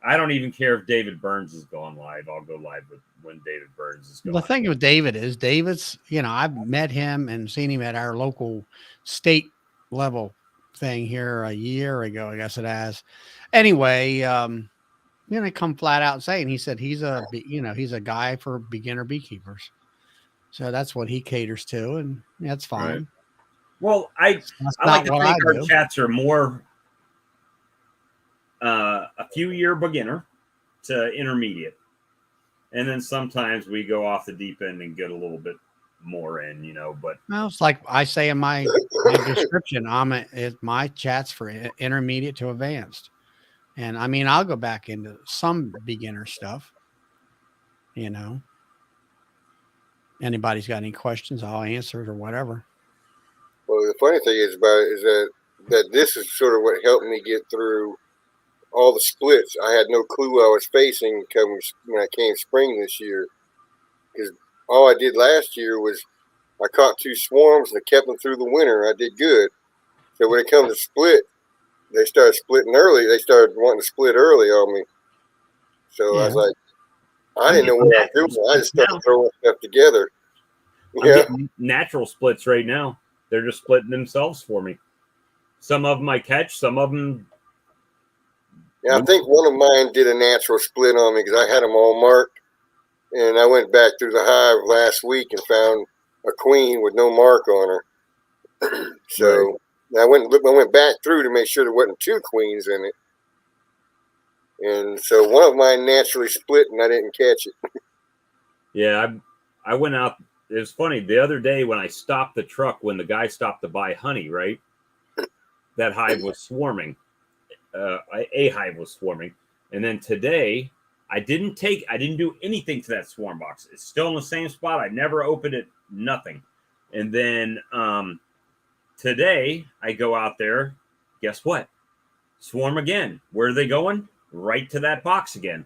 I don't even care if David Burns is going live. I'll go live when David Burns is going. The thing with David is David's. I've met him and seen him at our local state level thing here a year ago. I guess it has. Anyway, they come flat out saying he said he's a guy for beginner beekeepers. So that's what he caters to, and that's fine. Right. Well, I like to think our chats are more a few year beginner to intermediate, and then sometimes we go off the deep end and get a little bit more in, But it's like I say in my description, my chats for intermediate to advanced, and I mean I'll go back into some beginner stuff. Anybody's got any questions, I'll answer it or whatever. Well, the funny thing is that this is sort of what helped me get through all the splits. I had no clue I was facing when I came spring this year, because all I did last year was I caught 2 swarms and I kept them through the winter. I did good. So when it comes to split, they started splitting early. They started wanting to split early on me. So I was like, I didn't know what I was doing. I just started throwing stuff together. I'm getting natural splits right now. They're just splitting themselves for me. Some of them I catch, some of them. Yeah, I think one of mine did a natural split on me because I had them all marked. And I went back through the hive last week and found a queen with no mark on her. So I went back through to make sure there wasn't 2 queens in it. And so one of mine naturally split and I didn't catch it. Yeah, I went out. It was funny. The other day when I stopped the truck, when the guy stopped to buy honey, right? That hive was swarming. A hive was swarming. And then today, I didn't do anything to that swarm box. It's still in the same spot. I never opened it, nothing. And then today, I go out there. Guess what? Swarm again. Where are they going? Right to that box again.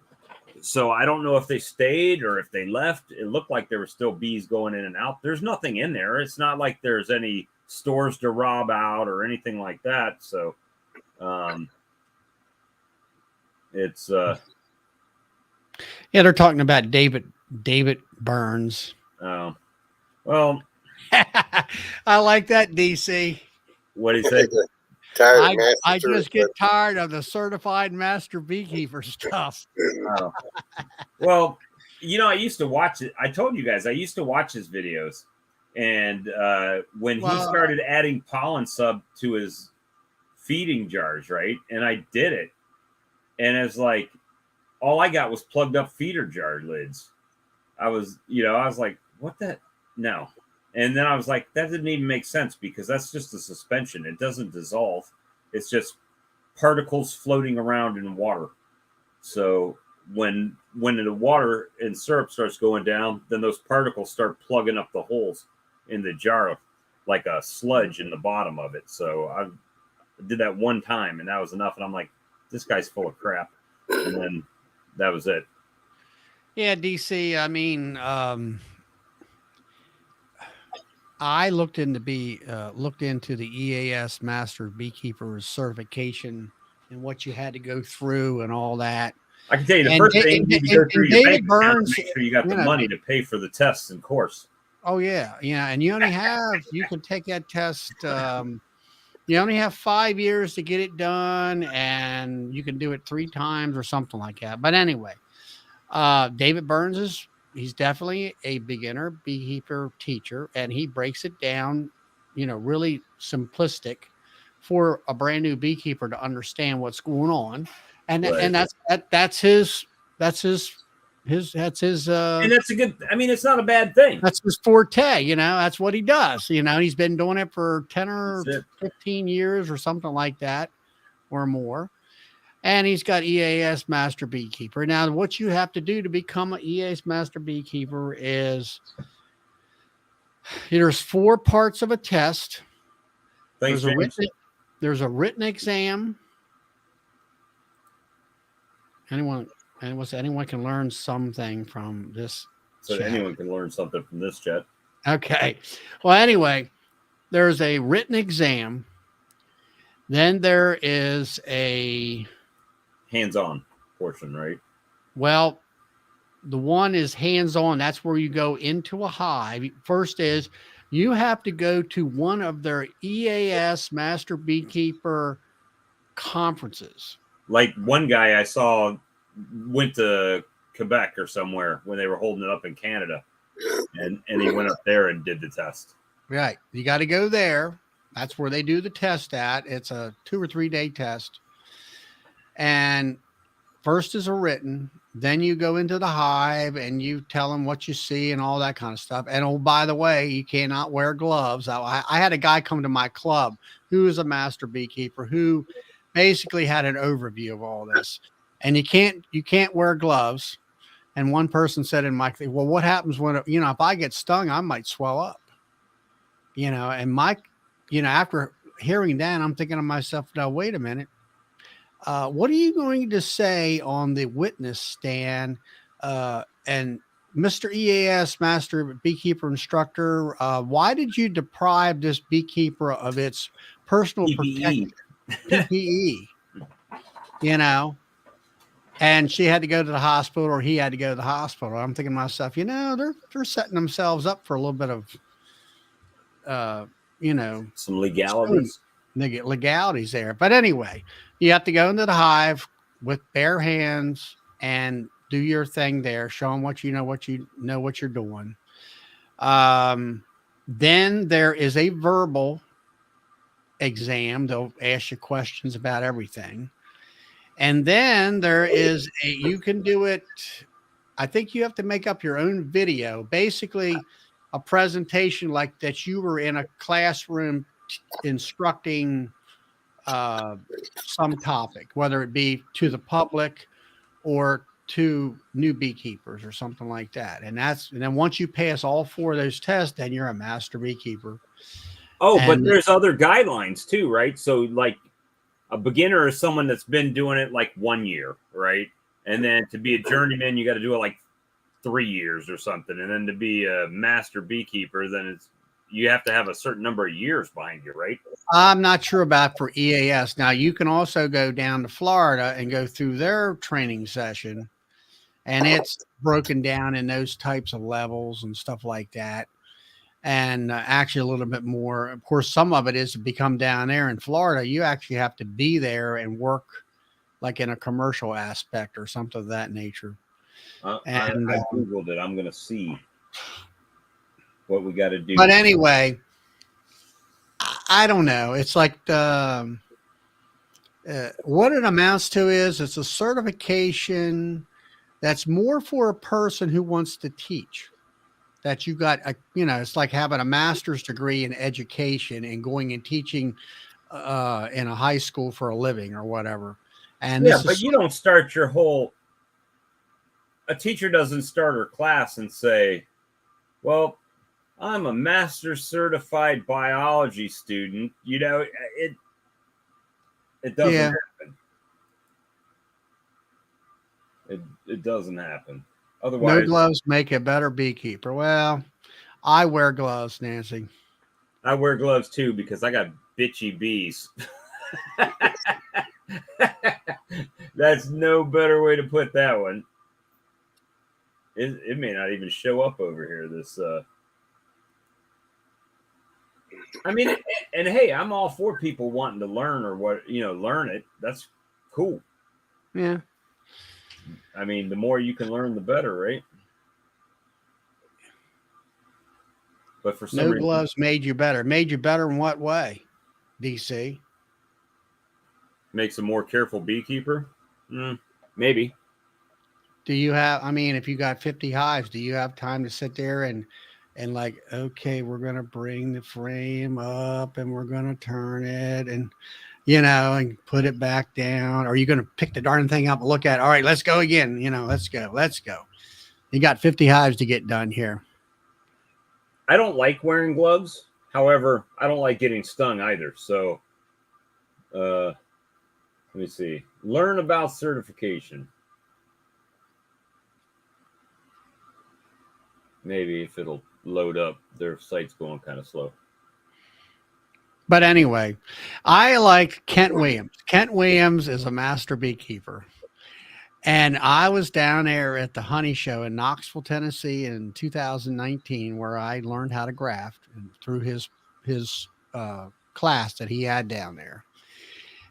So I don't know if they stayed or if they left. It looked like there were still bees going in and out. There's nothing in there. It's not like there's any stores to rob out or anything like that. So it's they're talking about David Burns. Oh, well, I like that, DC. What do you say? I just get tired of the certified master beekeeper stuff. Oh. Well, I used to watch it. I told you guys I used to watch his videos, and when he started adding pollen sub to his feeding jars, right? And I did it, and it's like all I got was plugged up feeder jar lids. I was like, what the no. And then I was like, that didn't even make sense because that's just a suspension. It doesn't dissolve. It's just particles floating around in water. So when the water and syrup starts going down, then those particles start plugging up the holes in the jar like a sludge in the bottom of it. So I did that one time and that was enough. And I'm like, this guy's full of crap. And then that was it. Yeah, DC. I mean, I looked into the EAS Master Beekeeper certification and what you had to go through and all that. I can tell you the first thing you need to go through your bank account to make sure you got the money to pay for the tests and course. Oh yeah, and you can take that test. You only have 5 years to get it done, and you can do it 3 times or something like that. But anyway, David Burns he's definitely a beginner beekeeper teacher, and he breaks it down, really simplistic for a brand new beekeeper to understand what's going on. And that's his and that's a good, it's not a bad thing. That's his forte, that's what he does. He's been doing it for 10 or 15 years or something like that or more. And he's got EAS Master Beekeeper. Now, what you have to do to become an EAS Master Beekeeper is there's 4 parts of a test. Thanks, there's a written exam. Anyone can learn something from this. So chat. Anyone can learn something from this chat. Okay. Well, anyway, there's a written exam. Then there is a hands-on portion, right? Well, the one is hands-on. That's where you go into a hive. First is you have to go to one of their EAS Master Beekeeper conferences. Like one guy I saw went to Quebec or somewhere when they were holding it up in Canada, and he went up there and did the test. Right. You got to go there. That's where they do the test at. It's a 2 or 3 day test. And first is a written, then you go into the hive and you tell them what you see and all that kind of stuff. And oh, by the way, you cannot wear gloves. I had a guy come to my club who is a master beekeeper who basically had an overview of all this. And you can't wear gloves. And one person said in my thing, well, what happens when, if I get stung, I might swell up, and Mike, after hearing that, I'm thinking to myself, now, wait a minute. What are you going to say on the witness stand? And Mr. EAS Master Beekeeper Instructor, why did you deprive this beekeeper of its personal protective PPE? And she had to go to the hospital, or he had to go to the hospital. I'm thinking to myself, they're setting themselves up for a little bit of, some legalities. Legalities there. But anyway, you have to go into the hive with bare hands and do your thing there. Show them what you're doing. Then there is a verbal exam. They'll ask you questions about everything. And then there is you can do it. I think you have to make up your own video, basically a presentation like that you were in a classroom instructing some topic, whether it be to the public or to new beekeepers or something like that. And then once you pass all 4 of those tests, then you're a master beekeeper. Oh, but there's other guidelines too, right? So like a beginner is someone that's been doing it like 1 year, right? And then to be a journeyman, you got to do it like 3 years or something. And then to be a master beekeeper, then you have to have a certain number of years behind you, right? I'm not sure about for EAS. Now, you can also go down to Florida and go through their training session, and it's broken down in those types of levels and stuff like that. And actually a little bit more. Of course, some of it is to become down there in Florida. You actually have to be there and work like in a commercial aspect or something of that nature. And I Googled it. I'm going to see what we got to do. but anyway, I don't know. It's like what it amounts to is it's a certification that's more for a person who wants to teach. That you got a, it's like having a master's degree in education and going and teaching in a high school for a living or whatever. And Yeah, this but is you don't start your whole. A teacher doesn't start her class and say, "Well, I'm a master's certified biology student." It doesn't yeah. happen. It doesn't happen. No Otherwise, gloves make a better beekeeper. Well, I wear gloves, Nancy. I wear gloves too because I got bitchy bees. That's no better way to put that one. It may not even show up over here. I mean, and hey, I'm all for people wanting to learn or learn it. That's cool. Yeah. I mean, the more you can learn, the better, right? But for some No reason, gloves made you better. Made you better in what way, DC? makes a more careful beekeeper. Maybe. Do you have, I mean, if you got 50 hives, do you have time to sit there and like, okay, we're going to bring the frame up and we're going to turn it and, and put it back down? Or are you going to pick the darn thing up and look at it? All right, let's go again. Let's go. You got 50 hives to get done here. I don't like wearing gloves. However, I don't like getting stung either. So, let me see. Learn about certification. Maybe if it'll load up, their site's going kind of slow. But anyway, I like Kent Williams. Kent Williams is a master beekeeper. And I was down there at the honey show in Knoxville, Tennessee in 2019, where I learned how to graft through his class that he had down there.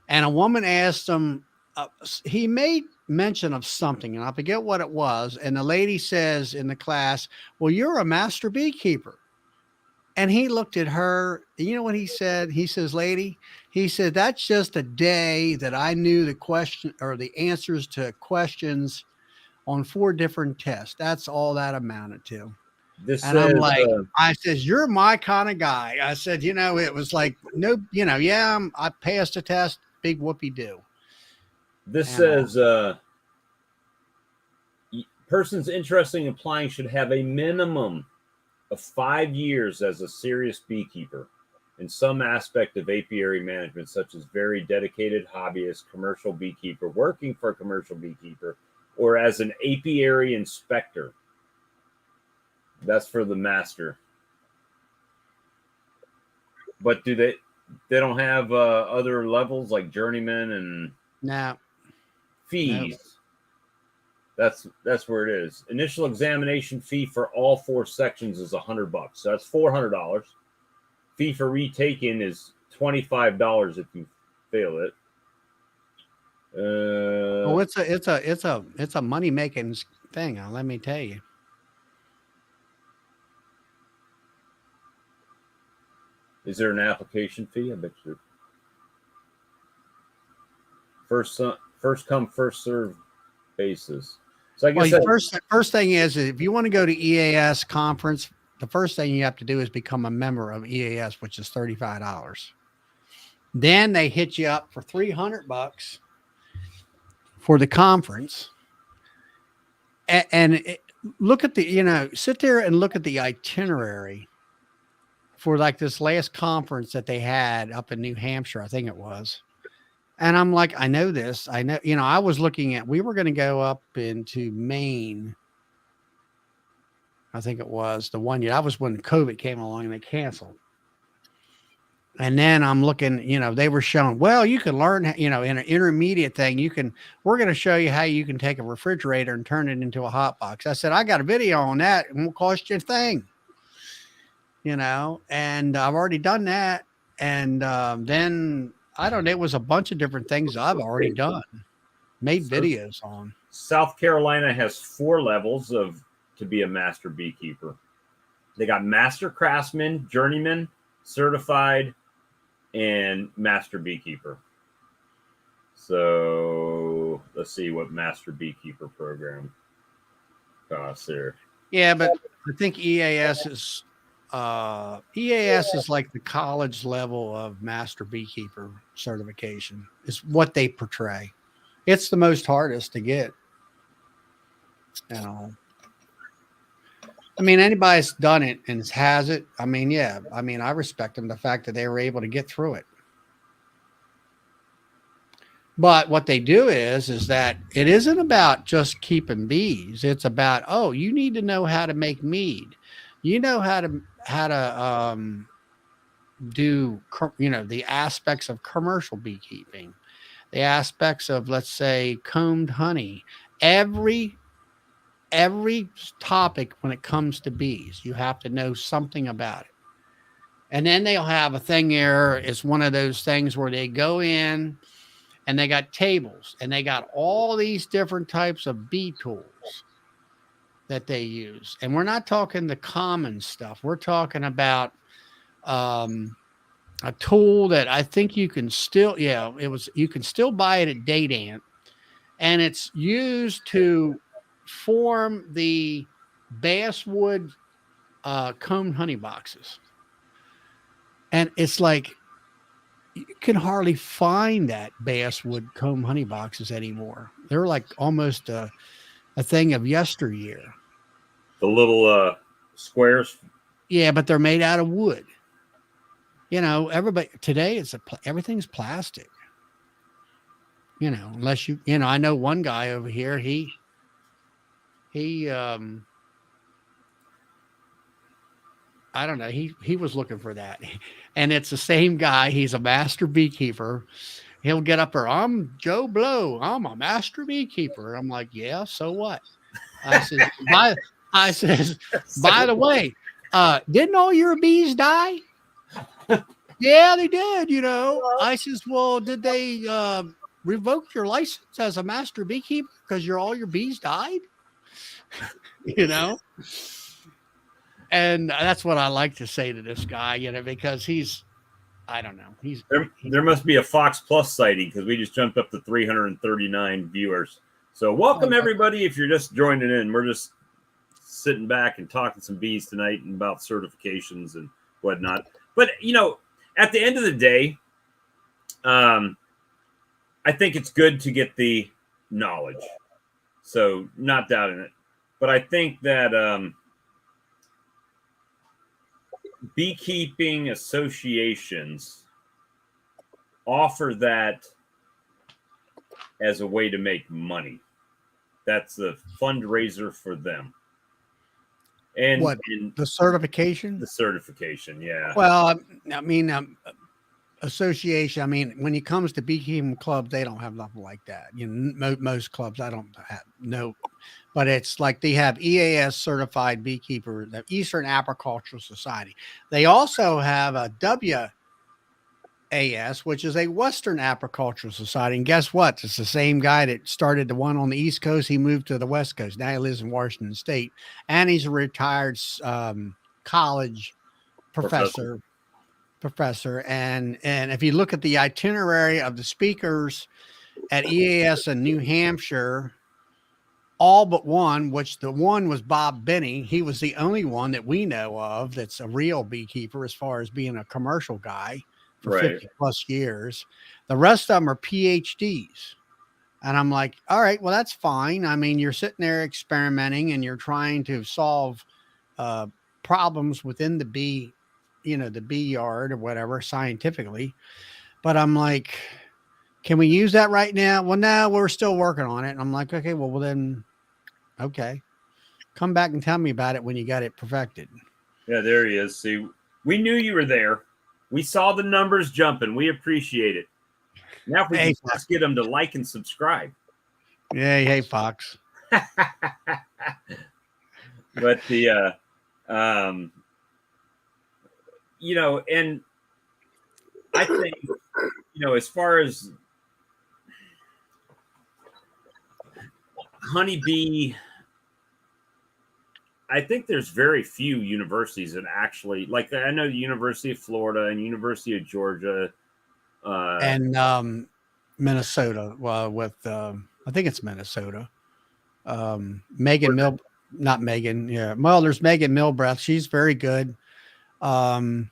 And a woman asked him, he made mention of something, and I forget what it was. And the lady says in the class, "Well, you're a master beekeeper." And he looked at her. You know what he said? He says, "Lady," he said, "that's just a day that I knew the question or the answers to questions on 4 different tests. That's all that amounted to." This And I'm says, like, I says, "You're my kind of guy." I said, it was like, no, yeah, I passed the test. Big whoopee do. This says, persons interested in applying should have a minimum of 5 years as a serious beekeeper in some aspect of apiary management, such as very dedicated hobbyist, commercial beekeeper, working for a commercial beekeeper, or as an apiary inspector. That's for the master. But they don't have other levels like journeyman and fees? No. That's where it is. Initial examination fee for all 4 sections is $100. So that's $400. Fee for retaking is $25 if you fail it. Oh, it's a money making thing. Let me tell you. Is there an application fee? I bet you. First come, first serve basis. So I guess first thing is if you want to go to EAS conference, the first thing you have to do is become a member of EAS, which is $35. Then they hit you up for $300 for the conference. And look at the, sit there and look at the itinerary for like this last conference that they had up in New Hampshire, I think it was. And I'm like, I know this. I know, I was looking at, we were going to go up into Maine. I think it was the one year. That was when COVID came along and they canceled. And then I'm looking, they were showing, well, you can learn, in an intermediate thing, we're going to show you how you can take a refrigerator and turn it into a hot box. I said, I got a video on that. It won't cost you a thing, and I've already done that. And then I don't know, it was a bunch of different things I've already done. made videos on. South Carolina has 4 levels to be a master beekeeper. They got master craftsman, journeyman, certified, and master beekeeper. So let's see what master beekeeper program costs there. Yeah, but I think EAS is like the college level of master beekeeper certification. Is what they portray. It's the most hardest to get. You know, I mean, anybody that's done it and has it, I mean, yeah, I mean, I respect them the fact that they were able to get through it. But what they do is that it isn't about just keeping bees. It's about, oh, you need to know how to make mead. You know how to do, you know, the aspects of commercial beekeeping, the aspects of, let's say, combed honey. Every topic when it comes to bees, you have to know something about it. And then they'll have a thing there. It's one of those things where they go in and they got tables and they got all these different types of bee tools that they use. And we're not talking the common stuff. We're talking about a tool that I think you can still, you can still buy it at Date Ant, and it's used to form the basswood combed honey boxes. And it's like, you can hardly find that basswood comb honey boxes anymore. They're like almost a thing of yesteryear. The little squares. Yeah, but they're made out of wood. You know, everybody today everything's plastic. You know, unless I know one guy over here. He I don't know. He was looking for that, and it's the same guy. He's a master beekeeper. He'll get up there. I'm Joe Blow. I'm a master beekeeper. I'm like, yeah. So what? I says, by the way, didn't all your bees die? Yeah, they did. You know. I says, well, did they revoke your license as a master beekeeper because all your bees died? You know. And that's what I like to say to this guy, you know, because I don't know. There must be a Fox Plus sighting because we just jumped up to 339 viewers. So welcome everybody. If you're just joining in, we're just sitting back and talking some bees tonight and about certifications and whatnot. But you know, at the end of the day, I think it's good to get the knowledge. So not doubting it, but I think that beekeeping associations offer that as a way to make money. That's a fundraiser for them. And the certification? The certification, yeah. Well, I mean, association. I mean, when it comes to beekeeping clubs, they don't have nothing like that. You know, most clubs I don't have no, but it's like they have EAS certified beekeeper, the Eastern Apicultural Society. They also have a WAS, which is a Western Apicultural Society. And guess what? It's the same guy that started the one on the East Coast. He moved to the West Coast. Now he lives in Washington State, and he's a retired college professor. And if you look at the itinerary of the speakers at EAS in New Hampshire, all but one, which the one was Bob Benny. He was the only one that we know of that's a real beekeeper as far as being a commercial guy for 50 plus years. The rest of them are PhDs. And I'm like, all right, well, that's fine. I mean, you're sitting there experimenting and you're trying to solve problems within the bee, the bee yard or whatever scientifically. But I'm like, can we use that right now? Well, no, we're still working on it. And I'm like, okay, well then, okay. Come back and tell me about it when you got it perfected. Yeah, there he is. See, we knew you were there. We saw the numbers jumping. We appreciate it. Now if we can just get them to like and subscribe. Yeah, hey, Fox. But the and I think, as far as honeybee. I think there's very few universities that actually like. I know the University of Florida and University of Georgia, and Minnesota. With I think it's Minnesota. Megan Mil, not Megan. Yeah, well, there's Megan Milbreath. She's very good. And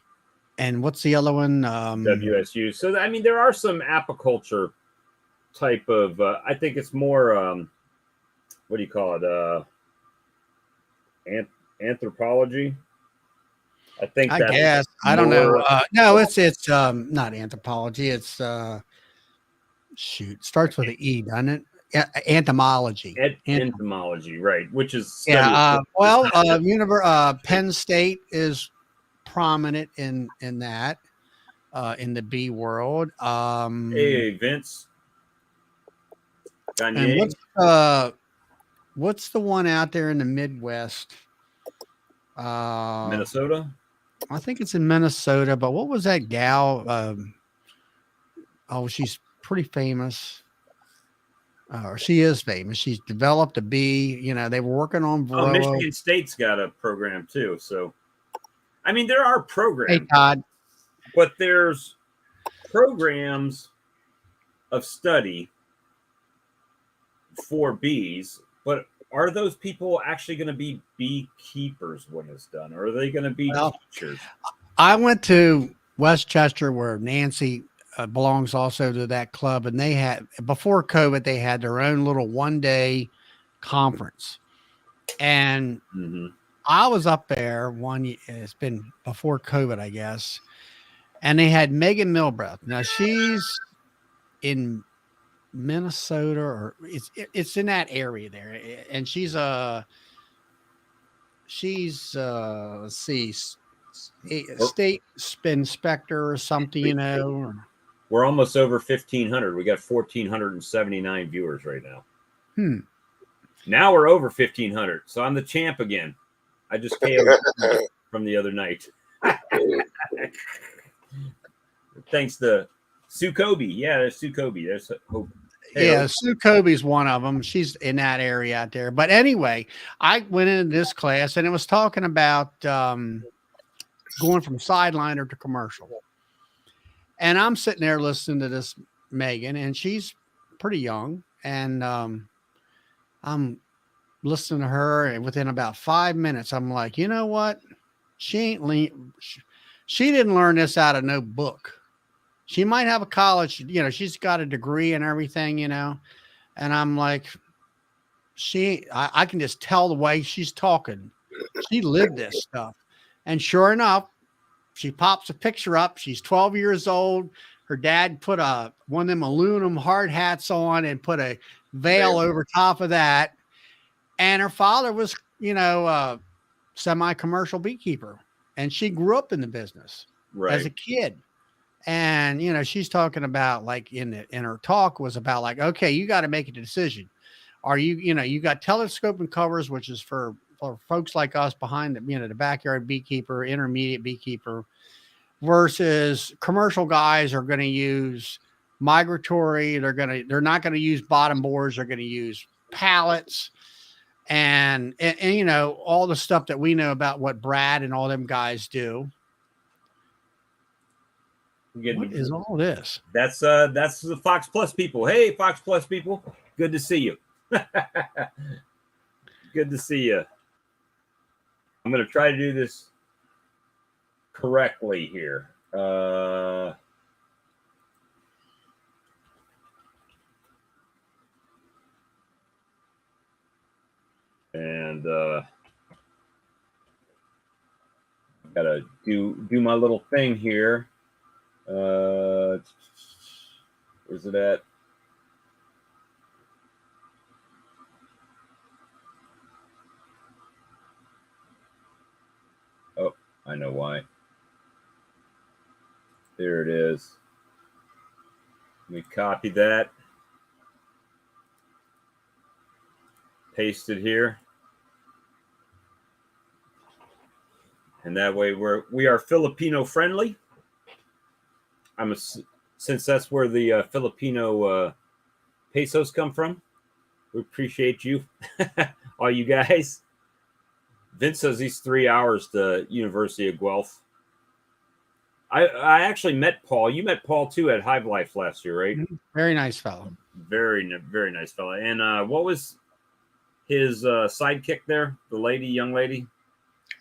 what's the other one? WSU. So I mean, there are some apiculture type of. I think it's more. What do you call it? Anthropology. I think I that's guess I don't know. No, it's not anthropology. It's shoot, starts with an E, doesn't it? Entomology. entomology, right? Which is Yeah. Penn State is prominent in that in the bee world. Hey, Vince. And Gagne. what's the one out there in the Midwest? Minnesota. I think it's in Minnesota. But what was that gal? She's pretty famous. Or she is famous. She's developed a bee. You know, they were working on Varroa. Michigan State's got a program too. So, I mean, there are programs. Hey, Todd. But there's programs of study for bees. But are those people actually going to be beekeepers when it's done? Or are they going to be teachers? I went to Westchester where Nancy belongs also to that club, and they had before COVID they had their own little 1-day conference, and I was up there it's been before COVID, I guess, and they had Megan Milbreath. Now she's in Minnesota, or it's in that area there, and she's let's see, state inspector or something, you know. We're almost over 1,500. We got 1,479 viewers right now. Now we're over 1,500. So I'm the champ again. I just KO'd from the other night. Thanks to Sue Kobe. Yeah, there's Sue Kobe. There's Hope. Yeah, Sue Kobe's one of them. She's in that area out there. But anyway, I went into this class and it was talking about going from sideliner to commercial. And I'm sitting there listening to this Megan, and she's pretty young. And I'm listening to her, and within about 5 minutes, I'm like, you know what? She didn't learn this out of no book. She might have a college, you know, she's got a degree and everything, you know. And I'm like, I can just tell the way she's talking. She lived this stuff. And sure enough, she pops a picture up. She's 12 years old. Her dad put one of them aluminum hard hats on and put a veil over top of that. And her father was, you know, semi-commercial beekeeper. And she grew up in the business as a kid. And, you know, she's talking about, like, in her talk was about, like, okay, you got to make a decision. Are you know, you got telescoping covers, which is for folks like us behind the, you know, the backyard beekeeper, intermediate beekeeper, versus commercial guys are going to use migratory. They're not going to use bottom boards. They're going to use pallets and, you know, all the stuff that we know about what Brad and all them guys do. What is all this? That's the Fox Plus people. Hey, Fox Plus people. Good to see you. Good to see you. I'm going to try to do this correctly here. And gotta do my little thing here. Where's it at? Oh, I know why. There it is. Let me copy that. Paste it here. And that way we are Filipino friendly. Since that's where the Filipino pesos come from, We appreciate you, all you guys. Vince says he's 3 hours to University of Guelph. I actually met Paul. You met Paul too at Hive Life last year, right? Very nice fellow. Very nice fellow. And what was his sidekick there? The young lady.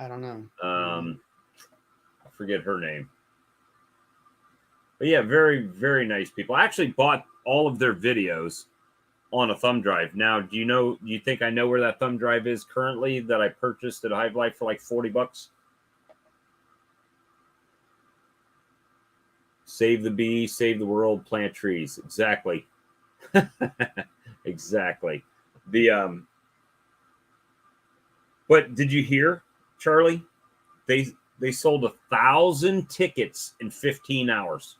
I don't know. I forget her name. But yeah, very, very nice people. I actually bought all of their videos on a thumb drive. Now, do you think I know where that thumb drive is currently that I purchased at Hive Life for like $40? Save the bee, save the world, plant trees. Exactly. Exactly. But did you hear, Charlie? They sold 1,000 tickets in 15 hours.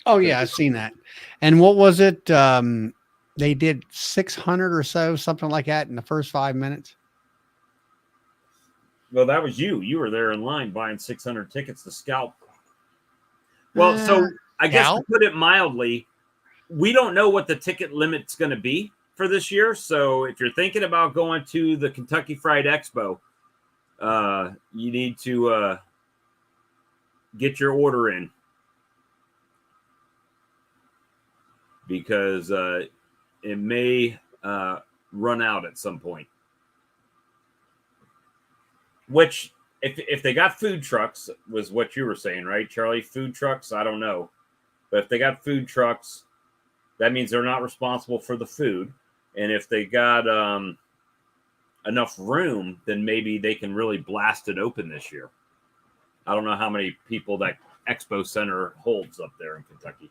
Oh yeah, I've seen that. And what was it? They did 600 or so, something like that, in the first 5 minutes. Well, that was you. You were there in line buying 600 tickets to scalp. Well, so I guess to put it mildly, we don't know what the ticket limit's going to be for this year. So if you're thinking about going to the Kentucky Fried Expo, you need to get your order in, because it may run out at some point. Which, if they got food trucks, was what you were saying, right, Charlie? Food trucks, I don't know. But if they got food trucks, that means they're not responsible for the food. And if they got enough room, then maybe they can really blast it open this year. I don't know how many people that Expo Center holds up there in Kentucky.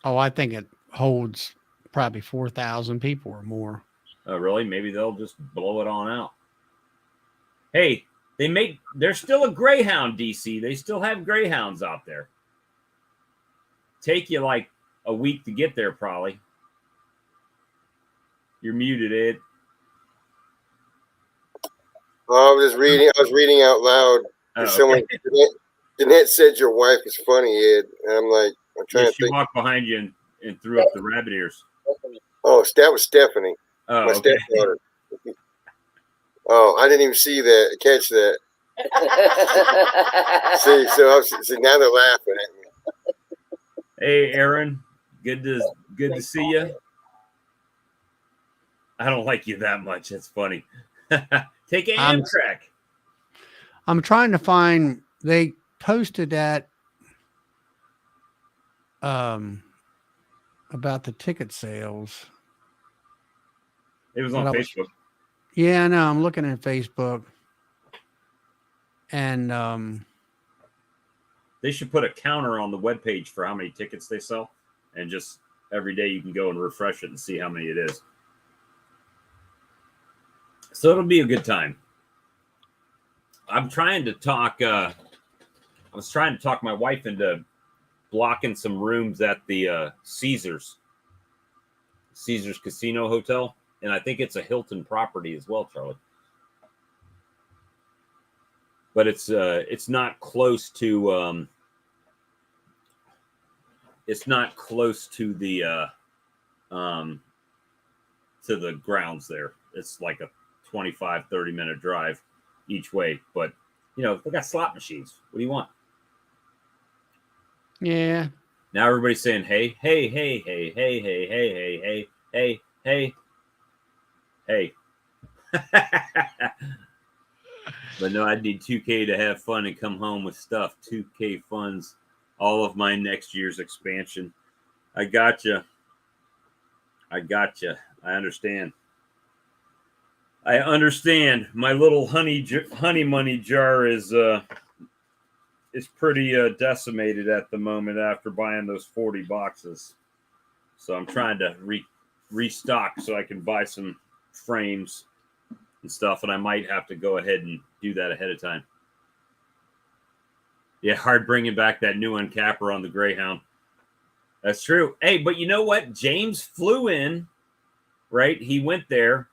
Oh, I think it holds probably 4,000 people or more. Oh, really? Maybe they'll just blow it on out. Hey, there's still a Greyhound, DC. They still have Greyhounds out there. Take you like a week to get there, probably. You're muted, Ed. I was reading out loud. Okay. Jeanette said your wife is funny, Ed. And I'm like, I'm trying to think. She walked behind you and threw up the rabbit ears. Oh, that was Stephanie, my stepdaughter. Oh, I didn't even catch that. See, now they're laughing at me. Hey, Aaron, good to see you. I don't like you that much. That's funny. Take Amtrak. I'm trying to find. They posted that about the ticket sales. It was on Facebook. Yeah, I know. I'm looking at Facebook, and they should put a counter on the webpage for how many tickets they sell, and just every day you can go and refresh it and see how many it is. So it'll be a good time. I'm trying to talk. I was trying to talk my wife into blocking some rooms at the Caesars Casino Hotel, and I think it's a Hilton property as well, Charlie. But it's not close to the grounds there. It's like a 25-30 minute drive each way, but they got slot machines. What do you want? Yeah. Now everybody's saying, hey, hey, hey, hey, hey, hey, hey, hey, hey, hey, hey, hey. But no, I need 2K to have fun and come home with stuff. 2K funds all of my next year's expansion. I gotcha. I understand. My little honey money jar is pretty decimated at the moment after buying those 40 boxes. So I'm trying to restock so I can buy some frames and stuff, and I might have to go ahead and do that ahead of time. Yeah, hard bringing back that new uncapper on the Greyhound. That's true. Hey, but you know what? James flew in, right? He went there.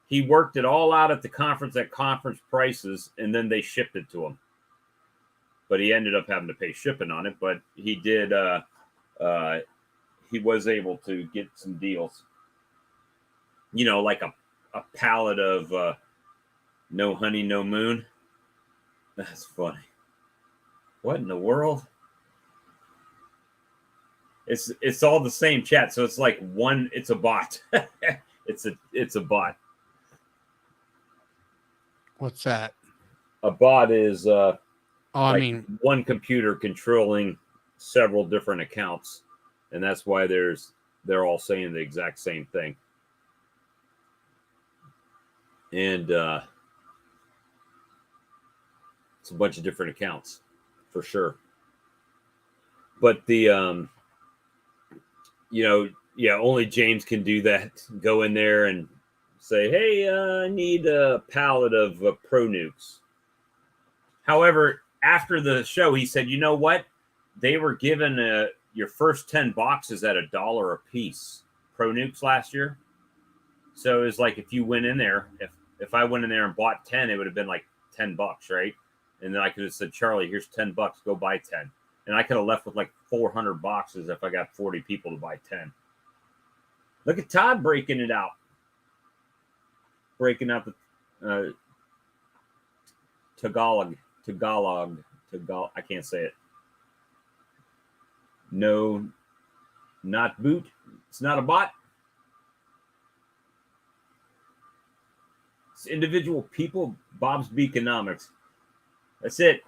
He worked it all out at the conference at conference prices, and then they shipped it to him. But he ended up having to pay shipping on it. But he did. He was able to get some deals. like a pallet of no honey, no moon. That's funny. What in the world? It's all the same chat, so it's like one. It's a bot. it's a bot. What's that? A bot is I mean, one computer controlling several different accounts, and that's why they're all saying the exact same thing. And it's a bunch of different accounts for sure. But the only James can do that. Go in there and say, hey, I need a pallet of Pro Nukes. However, after the show, he said, you know what? They were given your first 10 boxes at $1 a piece, Pro Nukes last year. So it was like if you went in there, if I went in there and bought 10, it would have been like $10, right? And then I could have said, Charlie, here's $10, go buy 10. And I could have left with like 400 boxes if I got 40 people to buy 10. Look at Todd breaking it out. Breaking out the Tagalog. I can't say it. No, not boot. It's not a bot. It's individual people. Bob's Beekenomics. That's it.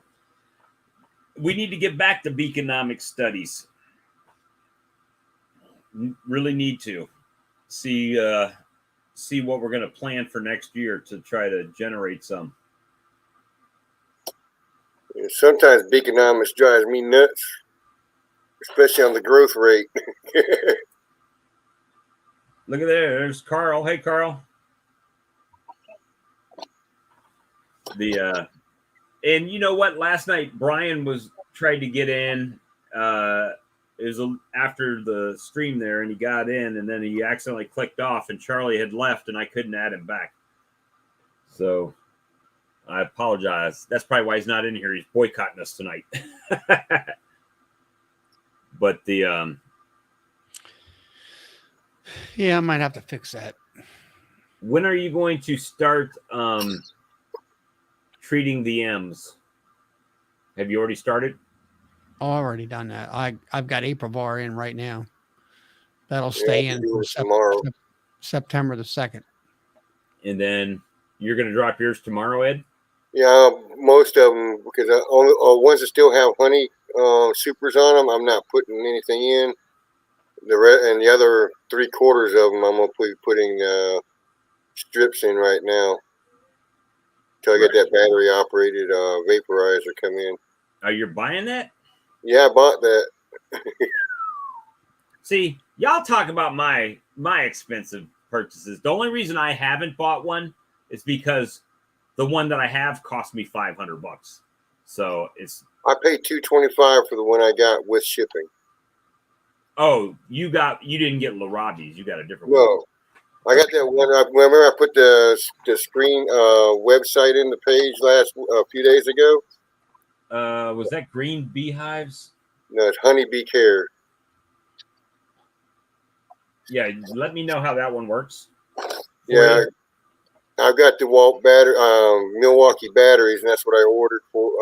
We need to get back to Beekenomics studies. Really need to see what we're going to plan for next year to try to generate some. Sometimes Beekenomics drives me nuts, especially on the growth rate. Look at there. There's Carl. Hey, Carl. And you know what? Last night, Brian tried to get in. It was after the stream there, and he got in, and then he accidentally clicked off, and Charlie had left, and I couldn't add him back. So I apologize. That's probably why he's not in here. He's boycotting us tonight. But the yeah, I might have to fix that. when are you going to start treating the M's? Have you already started? Oh, I've already done that. I've got Aprivar in right now. That'll stay in tomorrow, September the 2nd. And then you're going to drop yours tomorrow, Ed? Yeah, most of them, because only ones that still have honey supers on them, I'm not putting anything in. And the other 3/4 of them, I'm gonna be putting strips in right now till I get that battery operated vaporizer come in. Are you buying that? Yeah, I bought that. See, y'all talk about my expensive purchases. The only reason I haven't bought one is because the one that I have cost me $500. So I paid $225 for the one I got with shipping. Oh, you didn't get Larabi's. You got a different one. No, I got that one. Remember, I put the screen website in the page a few days ago. Was that Green Beehives? No, it's Honeybee Care. Yeah, let me know how that one works. Yeah, I've got the Milwaukee batteries, and that's what I ordered for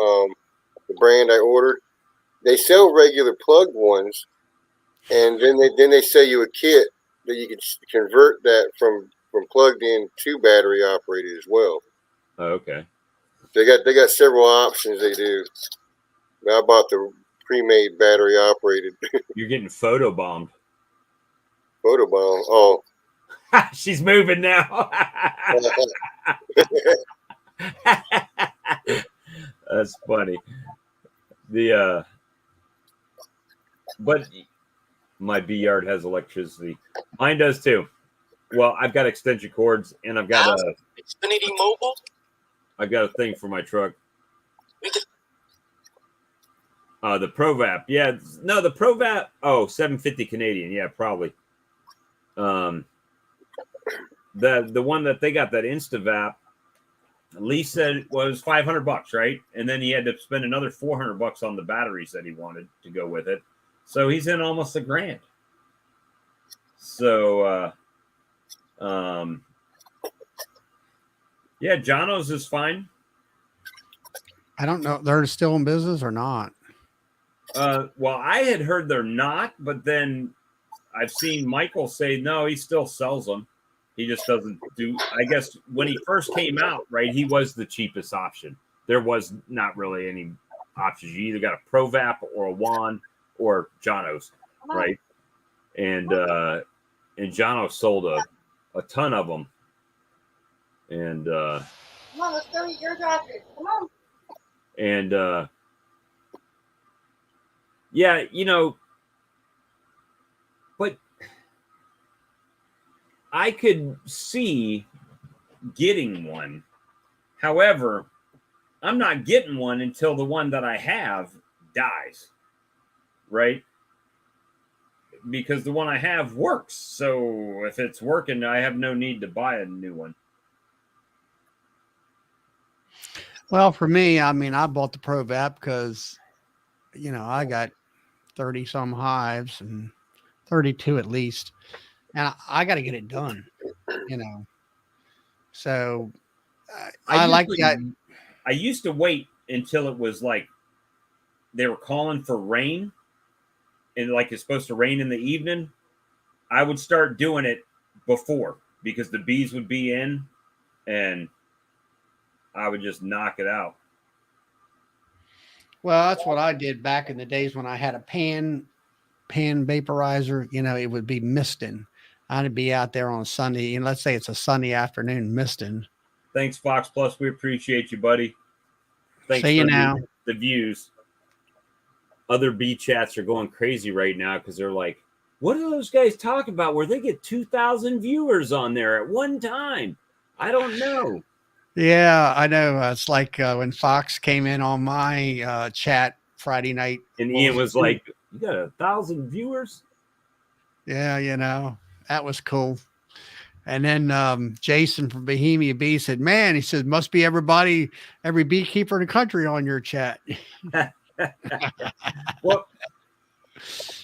the brand I ordered. They sell regular plugged ones, and then they sell you a kit that you can convert that from plugged in to battery operated as well. Oh, okay. They got several options they do. I bought the pre-made battery operated. You're getting photobombed. Photobomb. Oh. She's moving now. That's funny. But my bee yard has electricity. Mine does too. Well, I've got extension cords, and I've got Xfinity Mobile. I've got a thing for my truck. The ProVap. Yeah, no, the ProVap. Oh, $750 Canadian. Yeah, probably. The one that they got, that InstaVap, Lee said it was $500, right? And then he had to spend another $400 on the batteries that he wanted to go with it. So he's in almost $1,000. So Yeah, Jono's is fine. I don't know. They're still in business or not. Well, I had heard they're not, but then I've seen Michael say no, he still sells them. He just doesn't do. I guess when he first came out, right, he was the cheapest option. There was not really any options. You either got a ProVap or a wand or Jono's, right? And Jono sold a ton of them. And Come on, let's go eat your jacket. Come on. And yeah, you know, but I could see getting one. However, I'm not getting one until the one that I have dies, right? Because the one I have works. So if it's working, I have no need to buy a new one. Well, for me, I mean, I bought the ProVap because, you know, I got 30 some hives and 32 at least, and I got to get it done, you know. So I like that. I used to wait until it was like they were calling for rain and like it's supposed to rain in the evening. I would start doing it before because the bees would be in and I would just knock it out. Well, that's what I did back in the days when I had a pan vaporizer. You know, it would be misting. I'd be out there on a Sunday, and let's say it's a Sunday afternoon misting. Thanks, Fox Plus. We appreciate you, buddy. Thanks See you now. The views. Other bee chats are going crazy right now because they're like, what are those guys talking about where they get 2,000 viewers on there at one time? I don't know. Yeah, I know. It's like when Fox came in on my chat Friday night. And Ian was like, you got 1,000 viewers? Yeah, you know, that was cool. And then Jason from Bohemia Bee said, man, he said, must be every beekeeper in the country on your chat. Well,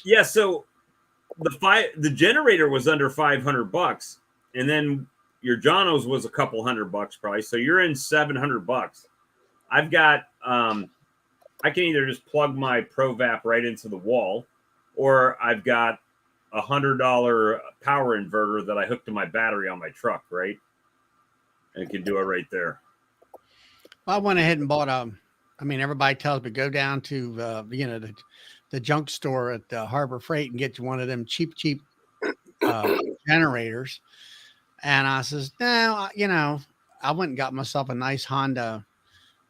yeah, so the generator was under $500, and then your Jono's was a couple $100 probably. So you're in $700. I've got I can either just plug my ProVap right into the wall, or I've got $100 power inverter that I hooked to my battery on my truck, right? And can do it right there. I went ahead and bought I mean, everybody tells me go down to you know, the junk store at Harbor Freight and get you one of them cheap generators. And I says, no, you know, I went and got myself a nice Honda.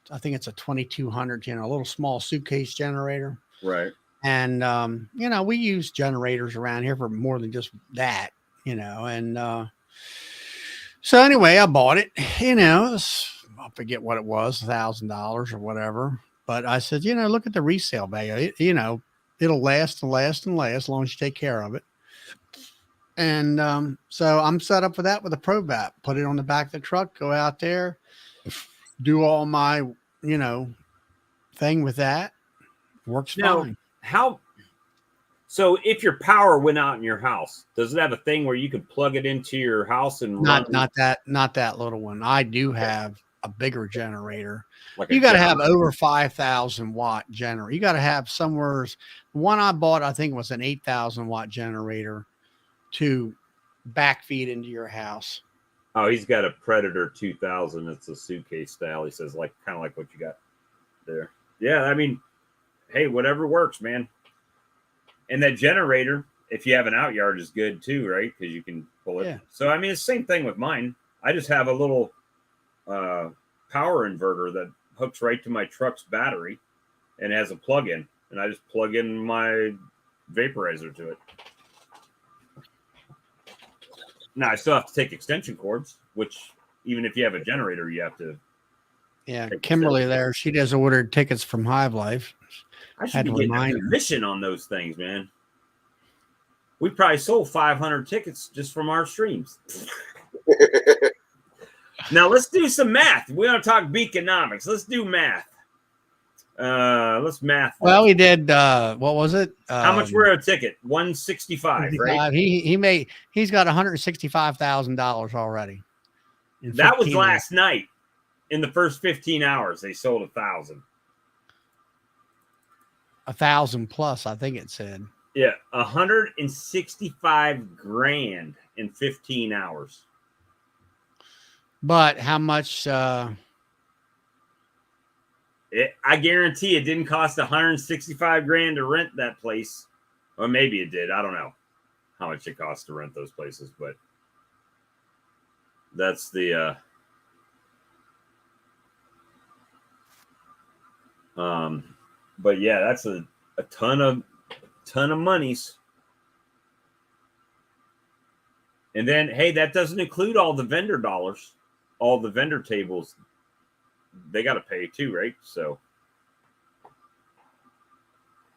I think it's a 2200, you know, a little small suitcase generator. Right. And, you know, we use generators around here for more than just that, you know. And so anyway, I bought it, you know, I forget what it was, $1,000 or whatever. But I said, you know, look at the resale value. You know, it'll last and last and last as long as you take care of it. And so I'm set up for that with a ProVap. Put it on the back of the truck, go out there, do all my, you know, thing with that. Works fine. So if your power went out in your house, does it have a thing where you could plug it into your house and not that little one? I do have a bigger generator. Like you got to have over 5,000 watt generator. You got to have somewhere. One I bought, I think, was an 8,000 watt generator to backfeed into your house. Oh, he's got a Predator 2000. It's a suitcase style. He says, like, kind of like what you got there. Yeah, I mean, hey, whatever works, man. And that generator, if you have an out yard, is good too, right? Because you can pull it. Yeah. So, I mean, it's the same thing with mine. I just have a little power inverter that hooks right to my truck's battery and has a plug-in. And I just plug in my vaporizer to it. Now, I still have to take extension cords, which even if you have a generator, you have to. Yeah, Kimberly there, she does order tickets from Hive Life. I should be getting a commission on those things, man. We probably sold 500 tickets just from our streams. Now, let's do some math. We want to talk Beekenomics. Let's do math. Let's math. Well, we did. What was it? How much were a ticket? 165, right? He's got $165,000 already. in That was 15 last night. In the first 15 hours, they sold 1,000. 1,000 plus, I think it said. Yeah, 165 grand in 15 hours. But how much? I guarantee it didn't cost 165 grand to rent that place, or maybe it did. I don't know how much it costs to rent those places, but that's the. But yeah, that's a ton of monies. And then, hey, that doesn't include all the vendor dollars, all the vendor tables. They got to pay too, right? So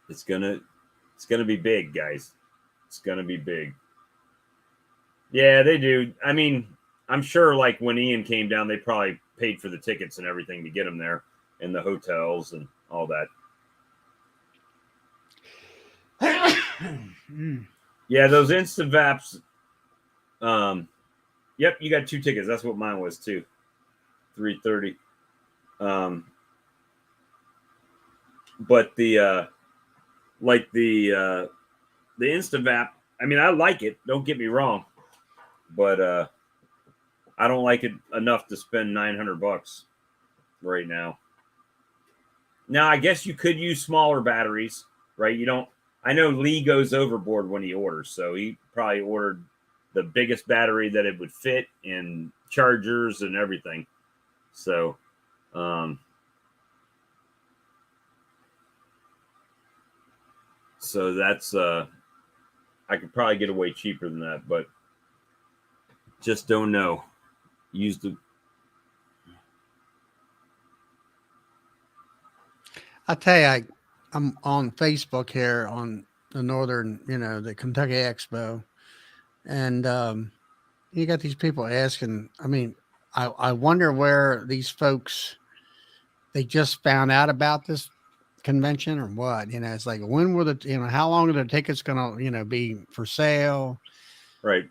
it's gonna be big, guys. It's gonna be big. Yeah, they do. I mean, I'm sure like when Ian came down, they probably paid for the tickets and everything to get him there, and the hotels and all that. Yeah, those instant vaps. Yep, you got 2 tickets. That's what mine was too. 330. But the instant vap, I mean, I like it, don't get me wrong, but I don't like it enough to spend $900 right now. Now, I guess you could use smaller batteries, right? I know Lee goes overboard when he orders, so he probably ordered the biggest battery that it would fit, and chargers and everything. So, so that's I could probably get away cheaper than that, but just don't know. Use the. I tell you, I'm on Facebook here on the Northern, the Kentucky Expo, and you got these people asking. I mean, I wonder where these folks, they just found out about this convention or what. It's like, when will how long are the tickets gonna be for sale? Right.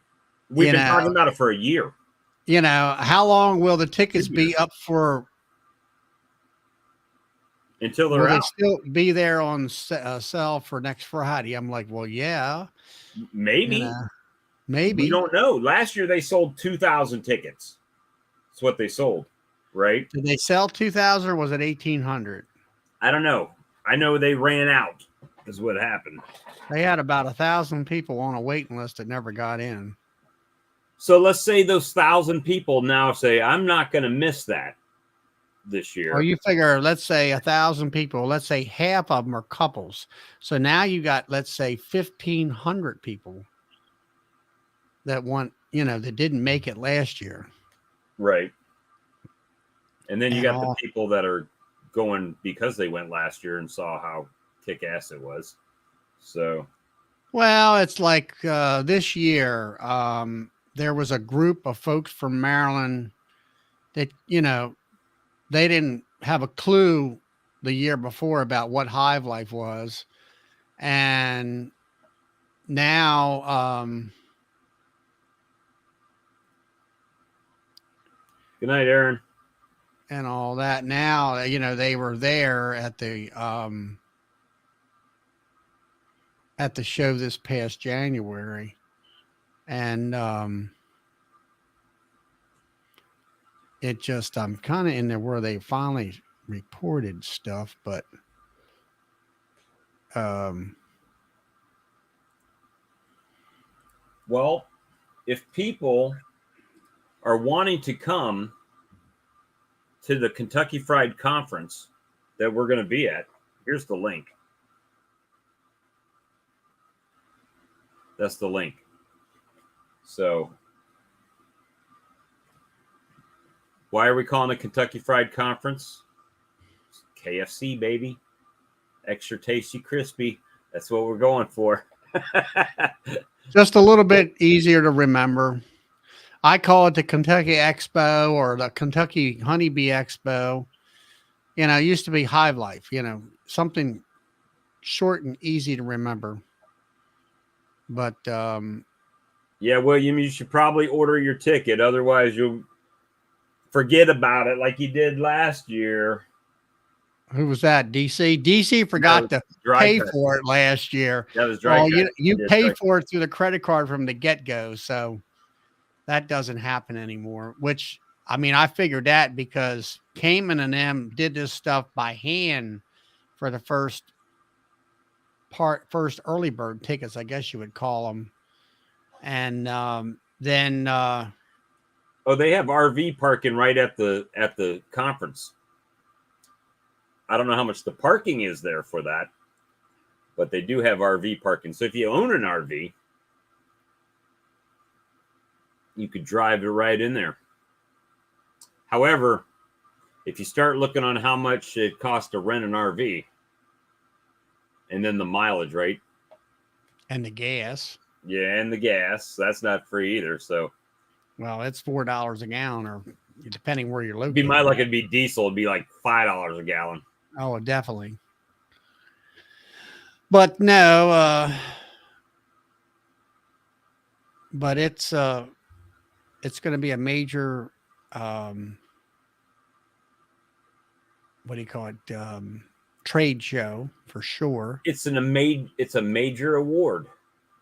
We've been talking about it for a year. How long will the tickets be up for? Until they're will out. They still be there on sale for next Friday? I'm like, well, yeah, maybe. Maybe. We don't know. Last year they sold 2,000 tickets. That's what they sold, right? Did they sell 2,000 or was it 1,800? I don't know. I know they ran out is what happened. They had about 1,000 people on a waiting list that never got in. So let's say those 1,000 people now say, I'm not going to miss that this year. Or you figure, let's say 1,000 people, let's say half of them are couples. So now you got, let's say 1,500 people that that didn't make it last year. Right. And then you got the people that are going because they went last year and saw how kick-ass it was. So. Well, it's like this year, there was a group of folks from Maryland that, they didn't have a clue the year before about what Hive Life was. And now, good night, Aaron. And all that. Now, they were there at the show this past January. And it just, I'm kind of in there where they finally reported stuff, but well, if people are wanting to come to the Kentucky Fried Conference that we're going to be at, here's the link. That's the link. So, why are we calling it Kentucky Fried Conference? KFC, baby. Extra tasty, crispy. That's what we're going for. Just a little bit easier to remember. I call it the Kentucky Expo or the Kentucky Honeybee Expo. You know, it used to be Hive Life, you know, something short and easy to remember. But Yeah, William, you should probably order your ticket. Otherwise, you'll forget about it like you did last year. who was that? DC. DC forgot to Dry pay cut. for it last year. That was dry Well, cut. you Yeah, pay dry- for it through the credit card from the get go, so that doesn't happen anymore. Which I mean, I figured that because Cayman and them did this stuff by hand for the first early bird tickets, I guess you would call them, and then Oh, they have RV parking right at the conference. I don't know how much the parking is there for that, but they do have RV parking. So if you own an RV, you could drive it right in there. However, if you start looking on how much it costs to rent an RV and then the mileage, right? and the gas. Yeah, and the gas, that's not free either. So Well, it's $4 a gallon, or depending where you're it'd be located. my luck, it'd be diesel, it'd be like $5 a gallon. Oh, definitely. But no, but it's going to be a major what do you call it? Trade show for sure. It's a major award.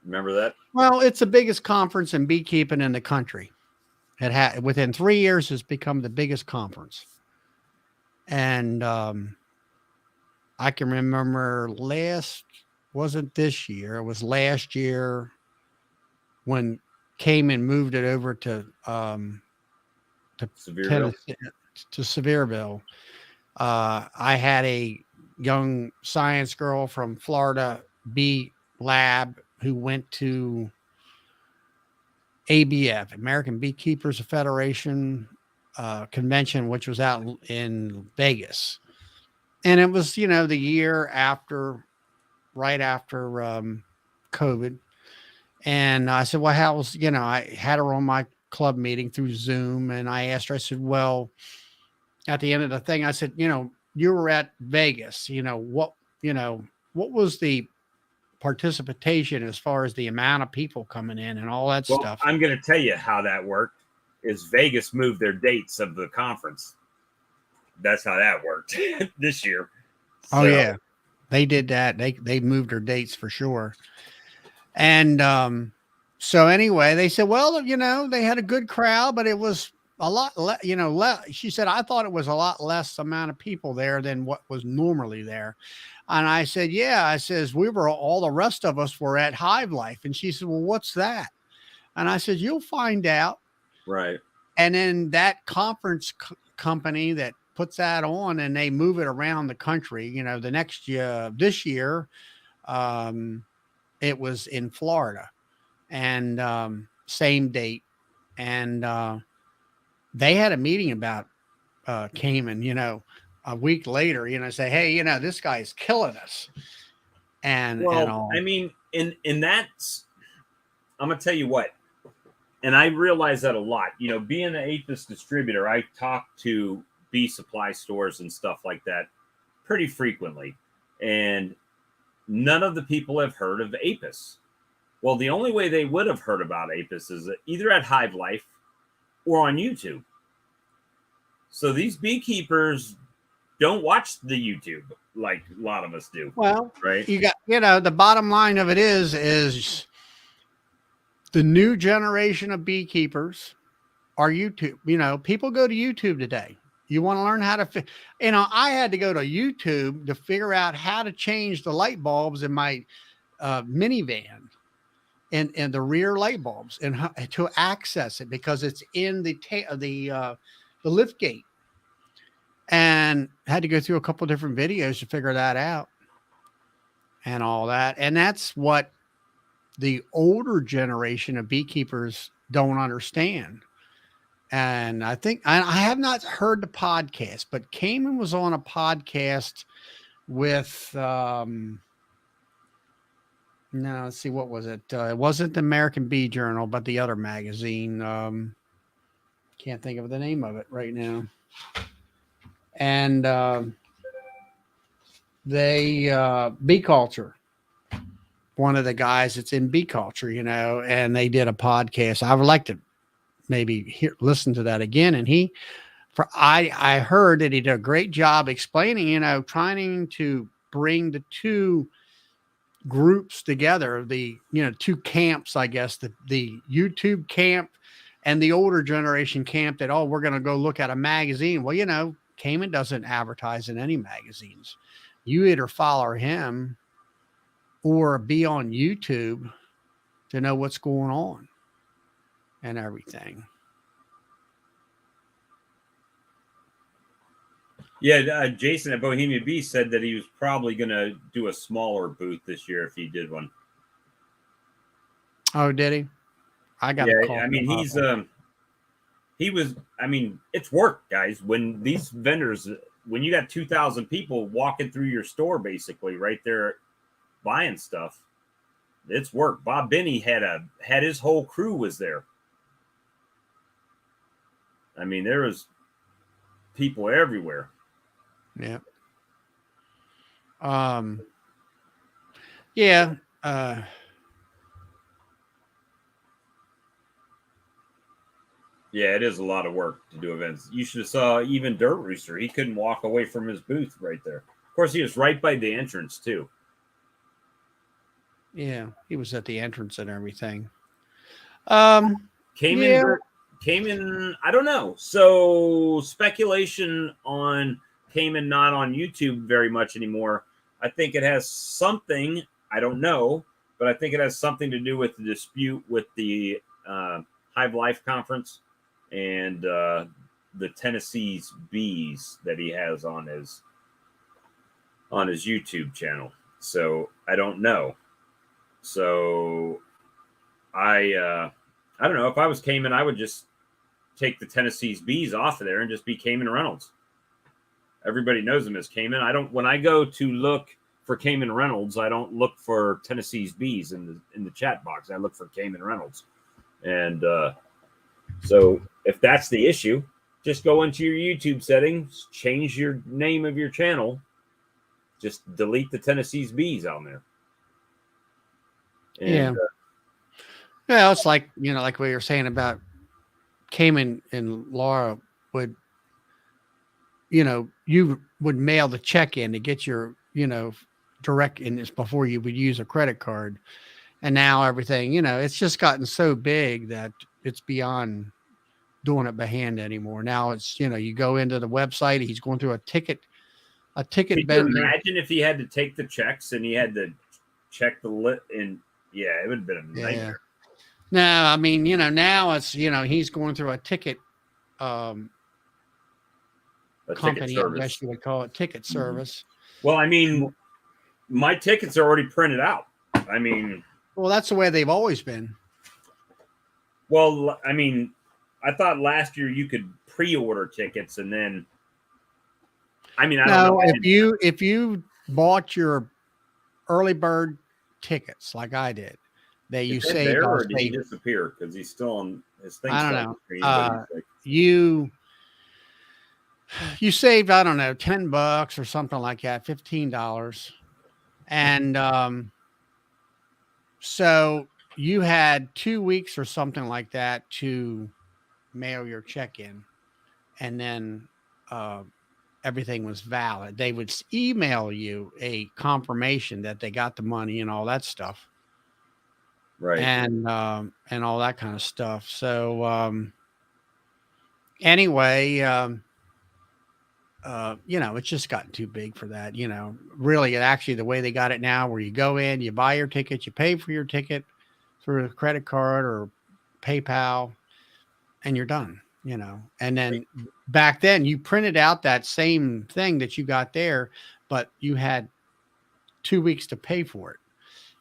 Remember that? Well, it's the biggest conference in beekeeping in the country. It had within 3 years has become the biggest conference. And I can remember wasn't this year, it was last year when Cayman moved it over to Sevierville. Tennessee, to Sevierville. I had a young science girl from Florida Bee Lab who went to ABF, American Beekeepers Federation convention, which was out in Vegas. And it was, you know, the year after, right after COVID. And I said, well, how's, you know, I had her on my club meeting through Zoom. And I asked her, I said, well, at the end of the thing, I said, you know, you were at Vegas, you know, what was the participation as far as the amount of people coming in and all that Well, stuff? I'm going to tell you how that worked. Is Vegas moved their dates of the conference? That's how that worked this year. Oh yeah, they did that. They moved their dates for sure. And so anyway, they said, well, you know, they had a good crowd, but it was a lot, you know, she said, I thought it was a lot less amount of people there than what was normally there. And I said, yeah, I says, all the rest of us were at Hive Life. And she said, well, what's that? And I said, you'll find out. Right. And then that conference company that puts that on and they move it around the country, you know, the next year, this year, it was in Florida and same date. And they had a meeting about Cayman, you know, a week later, you know, say, hey, you know, this guy's killing us. And all. I mean, in that's, I'm gonna tell you what, and I realize that a lot. You know, being an Apis distributor, I talk to bee supply stores and stuff like that pretty frequently, and none of the people have heard of Apis. Well, the only way they would have heard about Apis is either at Hive Life or on YouTube. So these beekeepers don't watch the YouTube like a lot of us do. Well, right? You got, you know, the bottom line of it is the new generation of beekeepers are YouTube. You know, people go to YouTube today. You want to learn how to, you know, I had to go to YouTube to figure out how to change the light bulbs in my minivan and the rear light bulbs and how, to access it because it's in the lift gate. And had to go through a couple of different videos to figure that out and all that. And that's what the older generation of beekeepers don't understand. And I think I have not heard the podcast, but Cayman was on a podcast with, no, let's see, what was it? It wasn't the American Bee Journal, but the other magazine. Can't think of the name of it right now. And Bee Culture, one of the guys that's in Bee Culture, and they did a podcast. I would like to maybe listen to that again. And I heard that he did a great job explaining, trying to bring the two groups together, the two camps, I guess, the YouTube camp and the older generation camp that, oh, we're going to go look at a magazine. Well, Cayman doesn't advertise in any magazines. You either follow him or be on YouTube to know what's going on and everything. Yeah, Jason at Bohemian Bee said that he was probably going to do a smaller booth this year if he did one. Oh, did he? I got to call. I mean, it's work, guys. When these vendors, when you got 2,000 people walking through your store, basically right there, buying stuff, it's work. Bob Benny had his whole crew was there. I mean, there was people everywhere. Yeah. Yeah. Yeah, it is a lot of work to do events. You should have saw even Dirt Rooster. He couldn't walk away from his booth right there. Of course, he was right by the entrance too. Yeah, he was at the entrance and everything. Cayman, I don't know. So speculation on Cayman not on YouTube very much anymore. I think it has something, I don't know, but I think it has something to do with the dispute with the Hive Life Conference and the Tennessee's Bees that he has on his YouTube channel. So I don't know. So I don't know. If I was Cayman, I would just take the Tennessee's Bees off of there and just be Cayman Reynolds. Everybody knows him as Cayman. When I go to look for Cayman Reynolds, I don't look for Tennessee's Bees in the chat box. I look for Cayman Reynolds. And so if that's the issue, just go into your YouTube settings, change your name of your channel, just delete the Tennessee's Bees on there. And, yeah, it's like, like we were saying about Cayman and Laura would, you would mail the check in to get your, direct in this before you would use a credit card. And now everything, it's just gotten so big that it's beyond doing it by hand anymore. Now it's, you go into the website, he's going through a ticket Could vendor. you imagine if he had to take the checks and he had to check the lit and it would have been a nightmare. Yeah. No, I mean, now it's, he's going through a ticket company, I guess you would call it, ticket service. Well, I mean, my tickets are already printed out. I mean, well, that's the way they've always been. Well, I mean, I thought last year you could pre-order tickets and then, I mean, I don't know. If you bought your early bird tickets like I did, that you saved. There, or did he disappear because he's still on his thing? I don't know. You saved, I don't know, $10 or something like that, $15, and so you had 2 weeks or something like that to mail your check in, and then everything was valid. They would email you a confirmation that they got the money and all that stuff. Right. And all that kind of stuff. So anyway, it's just gotten too big for that. Really, actually, the way they got it now, where you go in, you buy your ticket, you pay for your ticket through a credit card or PayPal, and you're done. And then back then, you printed out that same thing that you got there, but you had 2 weeks to pay for it.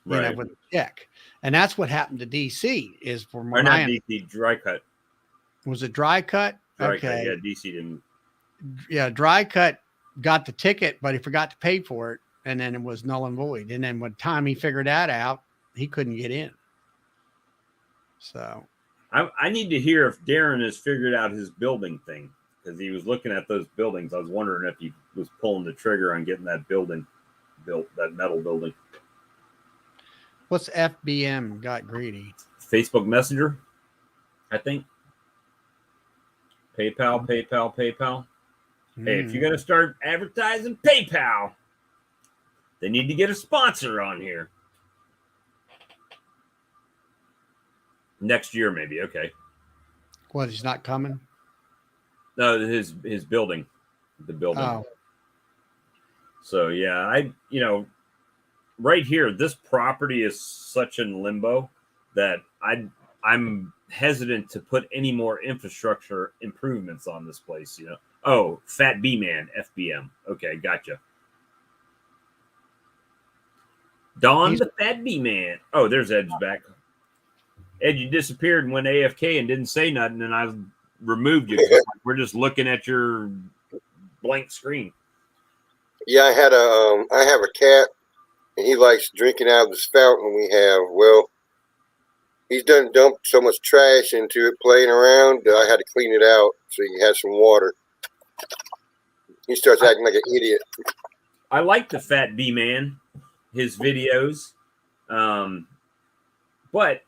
Right. With a check. And that's what happened to DC is for or not DC, Dry Cut. Was it Dry Cut? Dry Cut, yeah, DC didn't. Yeah, Dry Cut got the ticket, but he forgot to pay for it, and then it was null and void. And then when time he figured that out, he couldn't get in. So I need to hear if Darren has figured out his building thing, because he was looking at those buildings. I was wondering if he was pulling the trigger on getting that building. that metal building. What's FBM got greedy? Facebook Messenger, I think. PayPal. Hey, if you're gonna start advertising PayPal, they need to get a sponsor on here. Next year, maybe. Okay. What, he's not coming? No, his building, the building. Oh, So yeah, right here, this property is such in limbo that I'm hesitant to put any more infrastructure improvements on this place. Oh, Fat B Man, FBM. Okay, gotcha. Don the Fat B Man. Oh, there's Ed's back. Ed, you disappeared and went AFK and didn't say nothing, and I removed you. We're just looking at your blank screen. Yeah, I have a cat, and he likes drinking out of this fountain we have. Well, he's done dumped so much trash into it playing around that I had to clean it out so he has some water. He starts acting like an idiot. I like the Fat B Man, his videos, but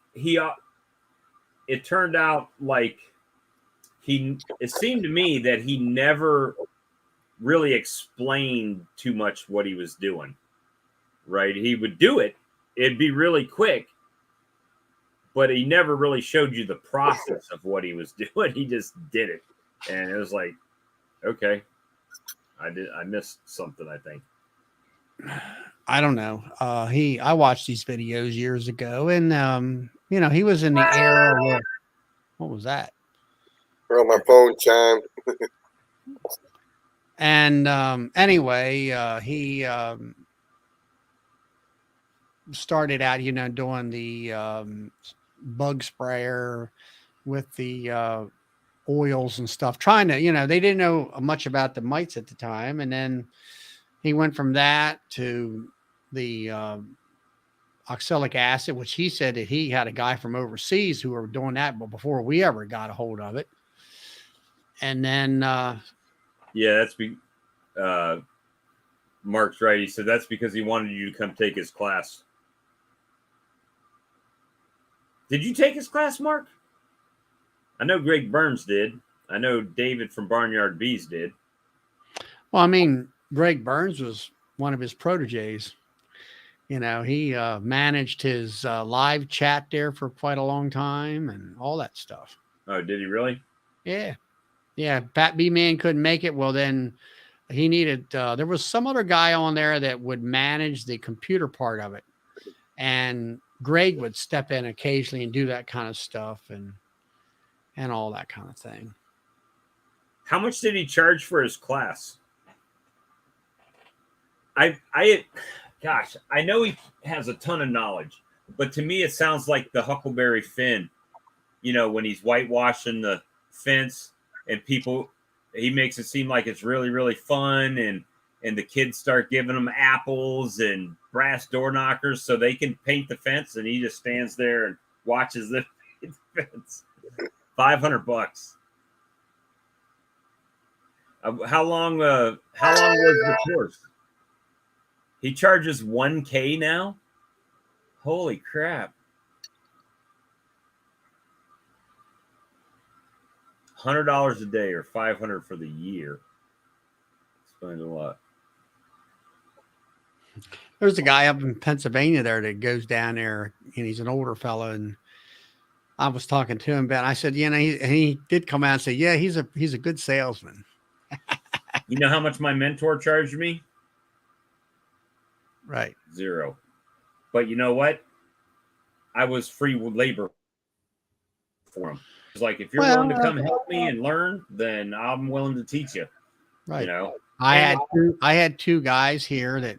it turned out like it seemed to me that he never really explained too much what he was doing, right? He would do it. It'd be really quick, but he never really showed you the process of what he was doing. He just did it. And it was like, okay, I missed something, I think. I don't know. I watched these videos years ago, and he was in the era where, what was that? Well, my phone chimed. And anyway, he started out, doing the bug sprayer with the oils and stuff, trying to, they didn't know much about the mites at the time. And then he went from that to the oxalic acid, which he said that he had a guy from overseas who were doing that, but before we ever got a hold of it. And then yeah, that's Mark's right. He said that's because he wanted you to come take his class. Did you take his class, Mark? I know Greg Burns did. I know David from Barnyard Bees did. Well, I mean, Greg Burns was one of his proteges. He managed his live chat there for quite a long time and all that stuff. Oh, did he really? Yeah. Yeah. Pat B Man couldn't make it. Well, then he needed, there was some other guy on there that would manage the computer part of it. And Greg would step in occasionally and do that kind of stuff and all that kind of thing. How much did he charge for his class? Gosh, I know he has a ton of knowledge, but to me, it sounds like the Huckleberry Finn, when he's whitewashing the fence and he makes it seem like it's really, really fun. And the kids start giving them apples and brass door knockers so they can paint the fence. And he just stands there and watches the fence. $500. How long was the course? He charges $1,000 now. Holy crap. $100 a day or $500 for the year. Explains a lot. There's a guy up in Pennsylvania there that goes down there, and he's an older fellow. And I was talking to him about, I said, he did come out and say, yeah, he's a good salesman. You know how much my mentor charged me? Right. $0. But you know what? I was free labor for him. It's like, if you're willing to come help me and learn, then I'm willing to teach you. Right. I had two guys here that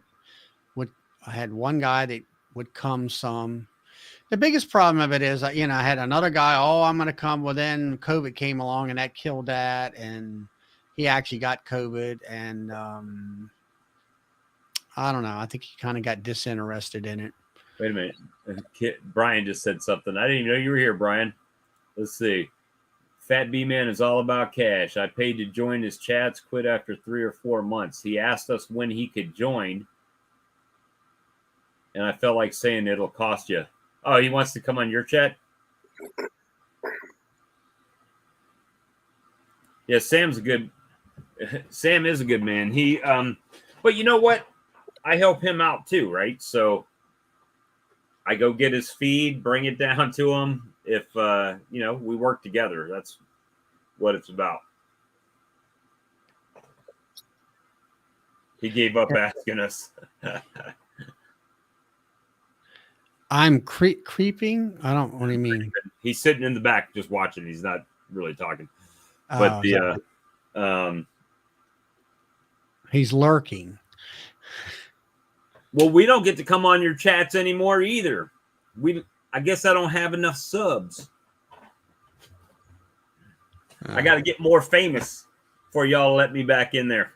I had one guy that would come some. The biggest problem of it is, I had another guy, I'm going to come. Well, then COVID came along and that killed that. And he actually got COVID. And I don't know. I think he kind of got disinterested in it. Wait a minute. Brian just said something. I didn't even know you were here, Brian. Let's see. Fat B Man is all about cash. I paid to join his chats, quit after 3 or 4 months. He asked us when he could join. And I felt like saying it'll cost you. Oh, he wants to come on your chat? Yeah, Sam is a good man. He but you know what? I help him out too, right? So I go get his feed, bring it down to him. If we work together. That's what it's about. He gave up asking us. I'm creeping. I don't. What do you mean? He's sitting in the back just watching. He's not really talking. But he's lurking. Well, we don't get to come on your chats anymore either. I guess I don't have enough subs. I got to get more famous for y'all to let me back in there.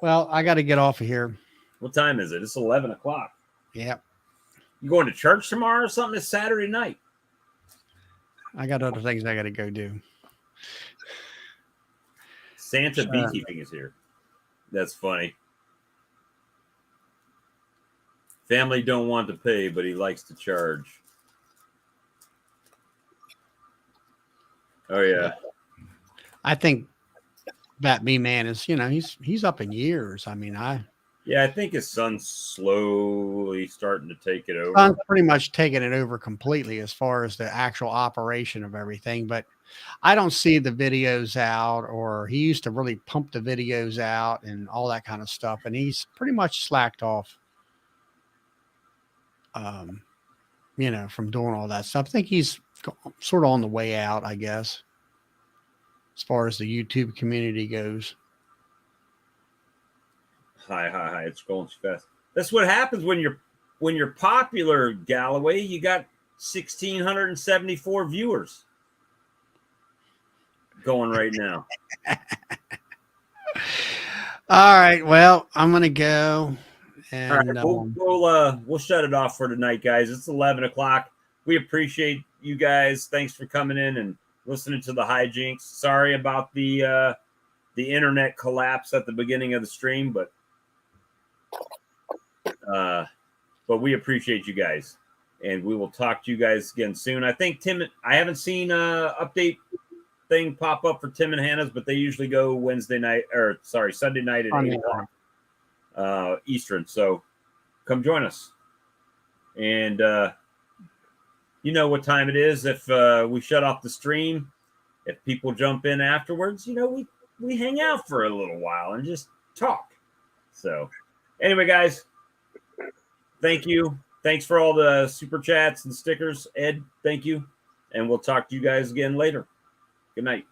Well, I got to get off of here. What time is it? It's 11 o'clock. Yep. You going to church tomorrow or something? It's Saturday night. I got other things I got to go do. Santa Beekeeping is here. That's funny. Family don't want to pay, but he likes to charge. Oh yeah. I think that man is, he's up in years. I mean, I think his son's slowly starting to take it over. Son's pretty much taking it over completely as far as the actual operation of everything, but I don't see the videos out, or he used to really pump the videos out and all that kind of stuff. And he's pretty much slacked off, from doing all that stuff. I think he's sort of on the way out, I guess, as far as the YouTube community goes. Hi. It's going too fast. That's what happens when you're popular, Galloway. You got 1,674 viewers going right now. All right. Well, I'm gonna go. And all right, we'll shut it off for tonight, guys. It's 11 o'clock. We appreciate you guys. Thanks for coming in and listening to the hijinks. Sorry about the internet collapse at the beginning of the stream, but we appreciate you guys, and we will talk to you guys again soon. I think I haven't seen update thing pop up for Tim and Hannah's, but they usually go Sunday night at 8 o'clock Eastern. So come join us. And you know what time it is. If we shut off the stream, if people jump in afterwards, we hang out for a little while and just talk. So anyway, guys, thank you. Thanks for all the super chats and stickers. Ed, thank you. And we'll talk to you guys again later. Good night.